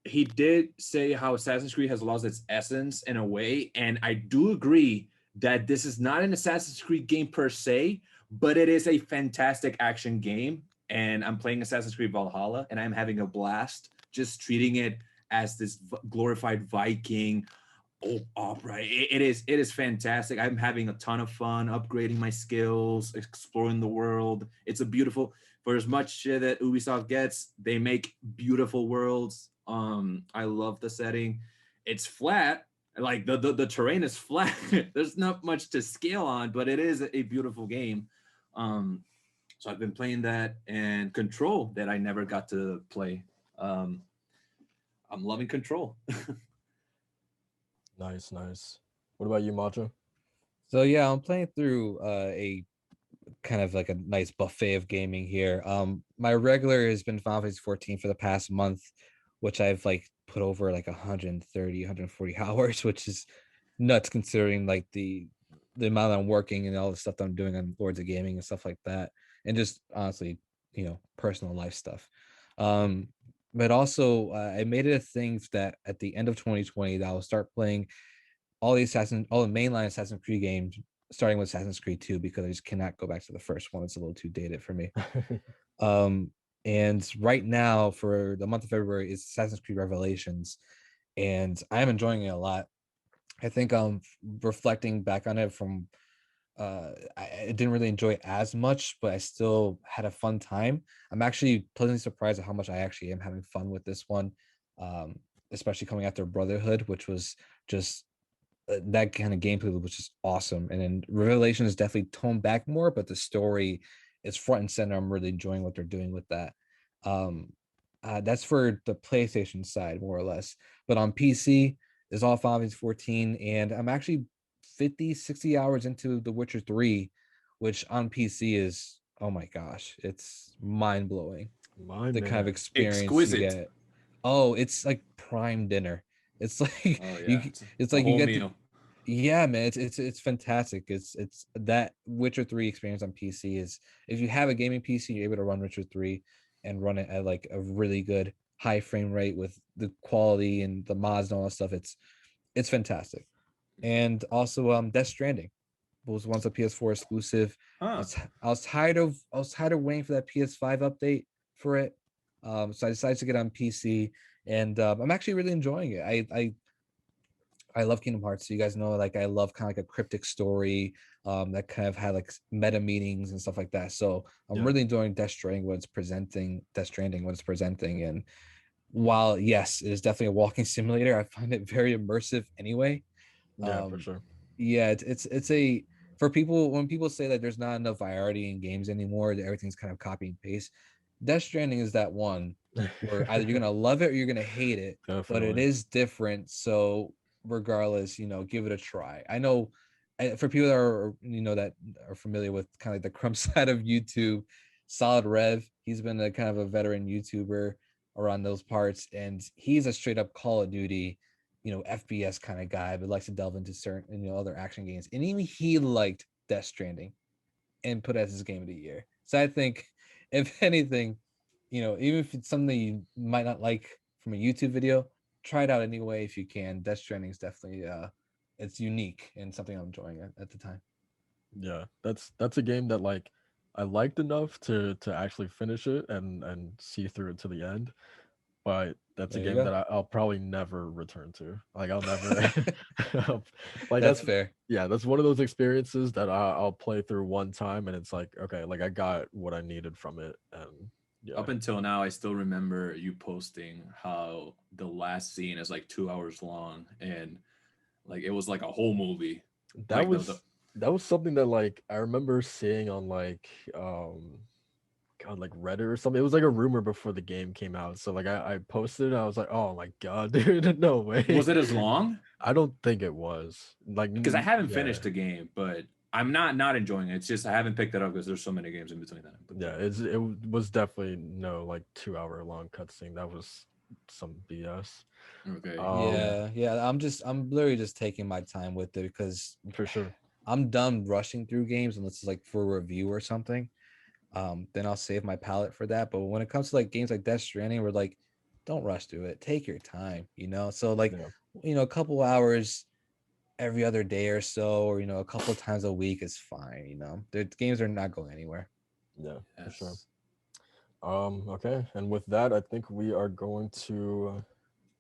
he did say how Assassin's Creed has lost its essence in a way, and I do agree that this is not an Assassin's Creed game per se, but it is a fantastic action game. And I'm playing Assassin's Creed Valhalla, and I'm having a blast just treating it as this glorified Viking opera. It is fantastic. I'm having a ton of fun upgrading my skills, exploring the world. It's a beautiful, for as much shit that Ubisoft gets, they make beautiful worlds. I love the setting. It's flat, like the terrain is flat. There's not much to scale on, but it is a beautiful game. So I've been playing that, and Control that I never got to play. I'm loving Control. Nice. What about you, Macho? So yeah, I'm playing through a kind of like a nice buffet of gaming here. My regular has been Final Fantasy 14 for the past month, which I've like put over like 130, 140 hours, which is nuts considering like the amount I'm working and all the stuff that I'm doing on Lords of Gaming and stuff like that, and just honestly, personal life stuff. But also I made it a thing that at the end of 2020 that I'll start playing all the mainline Assassin's Creed games, starting with Assassin's Creed 2, because I just cannot go back to the first one. It's a little too dated for me. And right now for the month of February is Assassin's Creed Revelations, and I am enjoying it a lot. I think reflecting back on it from I didn't really enjoy it as much, but I still had a fun time. I'm actually pleasantly surprised at how much I actually am having fun with this one, especially coming after Brotherhood, which was just that kind of gameplay was just awesome. And then Revelation is definitely toned back more, but the story is front and center. I'm really enjoying what they're doing with that. That's for the PlayStation side, more or less. But on PC, is all Final Fantasy 14, and I'm actually 50-60 hours into The Witcher 3, which on PC is, oh my gosh, it's mind-blowing. The kind of experience exquisite. You get. Oh, it's like prime dinner. It's like oh, yeah. it's like you get Yeah, man, it's fantastic. It's that Witcher 3 experience on PC is, if you have a gaming PC, you're able to run Witcher 3 and run it at like a really good high frame rate with the quality and the mods and all that stuff. It's fantastic. And also Death Stranding was once a PS4 exclusive. Huh. I was tired of waiting for that PS5 update for it. So I decided to get on PC, and I'm actually really enjoying it. I love Kingdom Hearts. So you guys know, like, I love kind of like a cryptic story that kind of had like meta meanings and stuff like that. So I'm Yeah. really enjoying Death Stranding when it's presenting. And while yes, it is definitely a walking simulator, I find it very immersive anyway. Yeah, for Um, sure. yeah, it's a, for people, when people say that there's not enough variety in games anymore, that everything's kind of copy and paste. Death Stranding is that one where either you're gonna love it or you're gonna hate it, but it Definitely. is different. So regardless, give it a try. I know, for people that are, that are familiar with kind of the crumb side of YouTube, Solid Rev, he's been a kind of a veteran YouTuber around those parts, and he's a straight up Call of Duty, FPS kind of guy, but likes to delve into certain, other action games. And even he liked Death Stranding and put it as his game of the year. So I think, if anything, even if it's something you might not like from a YouTube video, try it out anyway if you can. Death Stranding is definitely it's unique and something I'm enjoying at the time. Yeah, that's a game that like I liked enough to actually finish it and see through it to the end. But that's a There you game go. that I'll probably never return to. Like I'll never like That's that's fair. yeah, that's one of those experiences that I'll play through one time and it's like, okay, like I got what I needed from it. And yeah, Up until now, I still remember you posting how the last scene is like 2 hours long, and like it was like a whole movie. that Like the was that was something that like I remember seeing on like God, like Reddit or something. It was like a rumor before the game came out. So like I posted it and I was like, oh my God, dude, no way. was it as long? I don't think it was. Like Because I haven't yeah. finished the game, but I'm not enjoying it. It's just I haven't picked it up because there's so many games in between that. But Yeah, it was definitely no like 2 hour long cutscene. That was some BS. okay, yeah. Yeah. I'm literally just taking my time with it because For sure. I'm done rushing through games unless it's like for a review or something. Then I'll save my palate for that. But when it comes to like games like Death Stranding, we're like, don't rush through it. Take your time. So like, Yeah. a couple hours every other day or so, or a couple of times a week is fine. The games are not going anywhere. Yeah, for sure. Yes. Okay. And with that, I think we are going to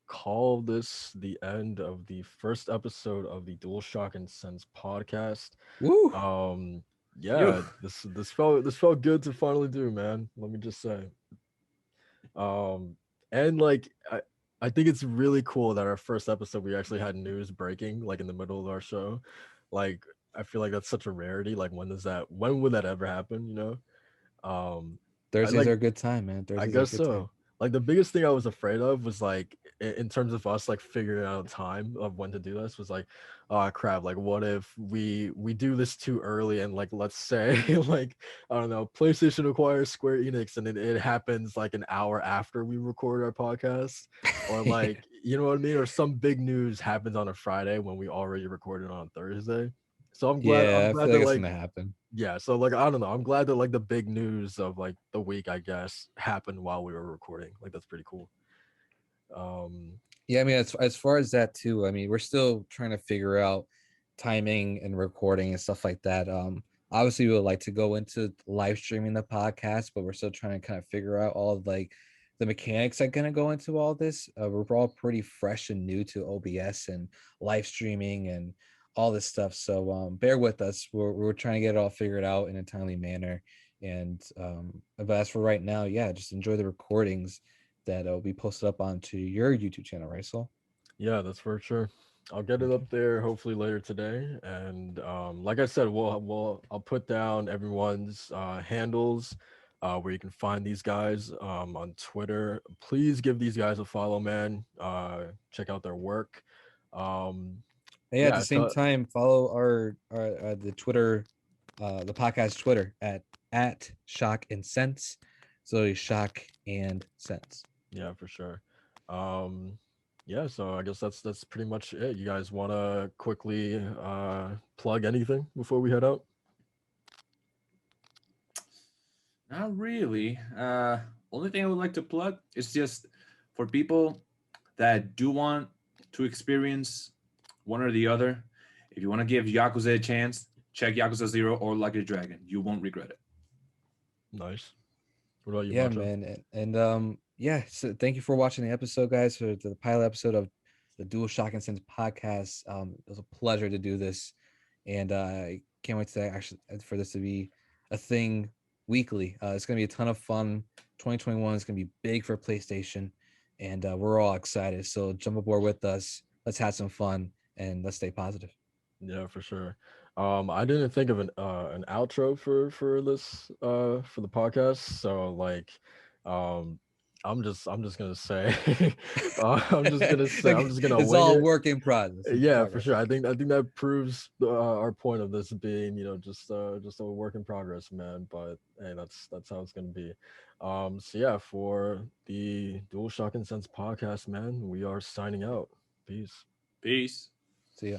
call this the end of the first episode of the DualShock and Sense podcast. Woo! Um, Yo. yeah, this felt good to finally do, man. Let me just say. Um, and like I think it's really cool that our first episode we actually had news breaking like in the middle of our show. Like I feel like that's such a rarity. Like when would that ever happen, you know? I Thursdays like are a good time, man. I Thursdays are a guess good time. so. Like the biggest thing I was afraid of was like in terms of us like figuring out time of when to do this was like, oh crap, like what if we do this too early and like let's say like I don't know, PlayStation acquires Square Enix and it happens like an hour after we record our podcast, or like you know what I mean, or some big news happens on a Friday when we already recorded on Thursday. So I'm Yeah, I glad feel like that it's like gonna happen. yeah, so like I don't know. I'm glad that like the big news of like the week, I guess, happened while we were recording. Like that's pretty cool. Um Yeah, I mean, as far as that too, I mean, we're still trying to figure out timing and recording and stuff like that. Obviously, we would like to go into live streaming the podcast, but we're still trying to kind of figure out all of like the mechanics that gonna go into all this. We're all pretty fresh and new to OBS and live streaming and all this stuff. So bear with us. We're trying to get it all figured out in a timely manner. And but as for right now, yeah, just enjoy the recordings that will be posted up onto your YouTube channel, right, Saul? yeah, that's for sure. I'll get it Okay. up there hopefully later today. And like I said, I'll put down everyone's handles where you can find these guys on Twitter. Please give these guys a follow, man. Check out their work. Um Yeah, at the yeah, same time, follow our the Twitter, the podcast Twitter at Shock and Sense. So Shock and Sense. yeah, for sure. Um yeah, so I guess that's pretty much it. You guys want to quickly plug anything before we head out? Not really. Only thing I would like to plug is just for people that do want to experience one or the other. If you want to give Yakuza a chance, check Yakuza 0 or Like a Dragon. You won't regret it. Nice. What about you, Yeah, Macho? man, and yeah. So thank you for watching the episode, guys, for the pilot episode of the DualShock and Sense podcast. It was a pleasure to do this, and I can't wait to actually for this to be a thing weekly. It's gonna be a ton of fun. 2021 is gonna be big for PlayStation, and we're all excited. So jump aboard with us. Let's have some fun and let's stay positive. Yeah, for sure. I didn't think of an outro for this for the podcast, so like, um, I'm just gonna say, I'm just gonna It's wing all it. work in progress. Yeah, for sure. I think that proves our point of this being, just a work in progress, man. But hey, that's how it's gonna be. So yeah, for the DualShock and Sense podcast, man, we are signing out. Peace. Peace. See ya.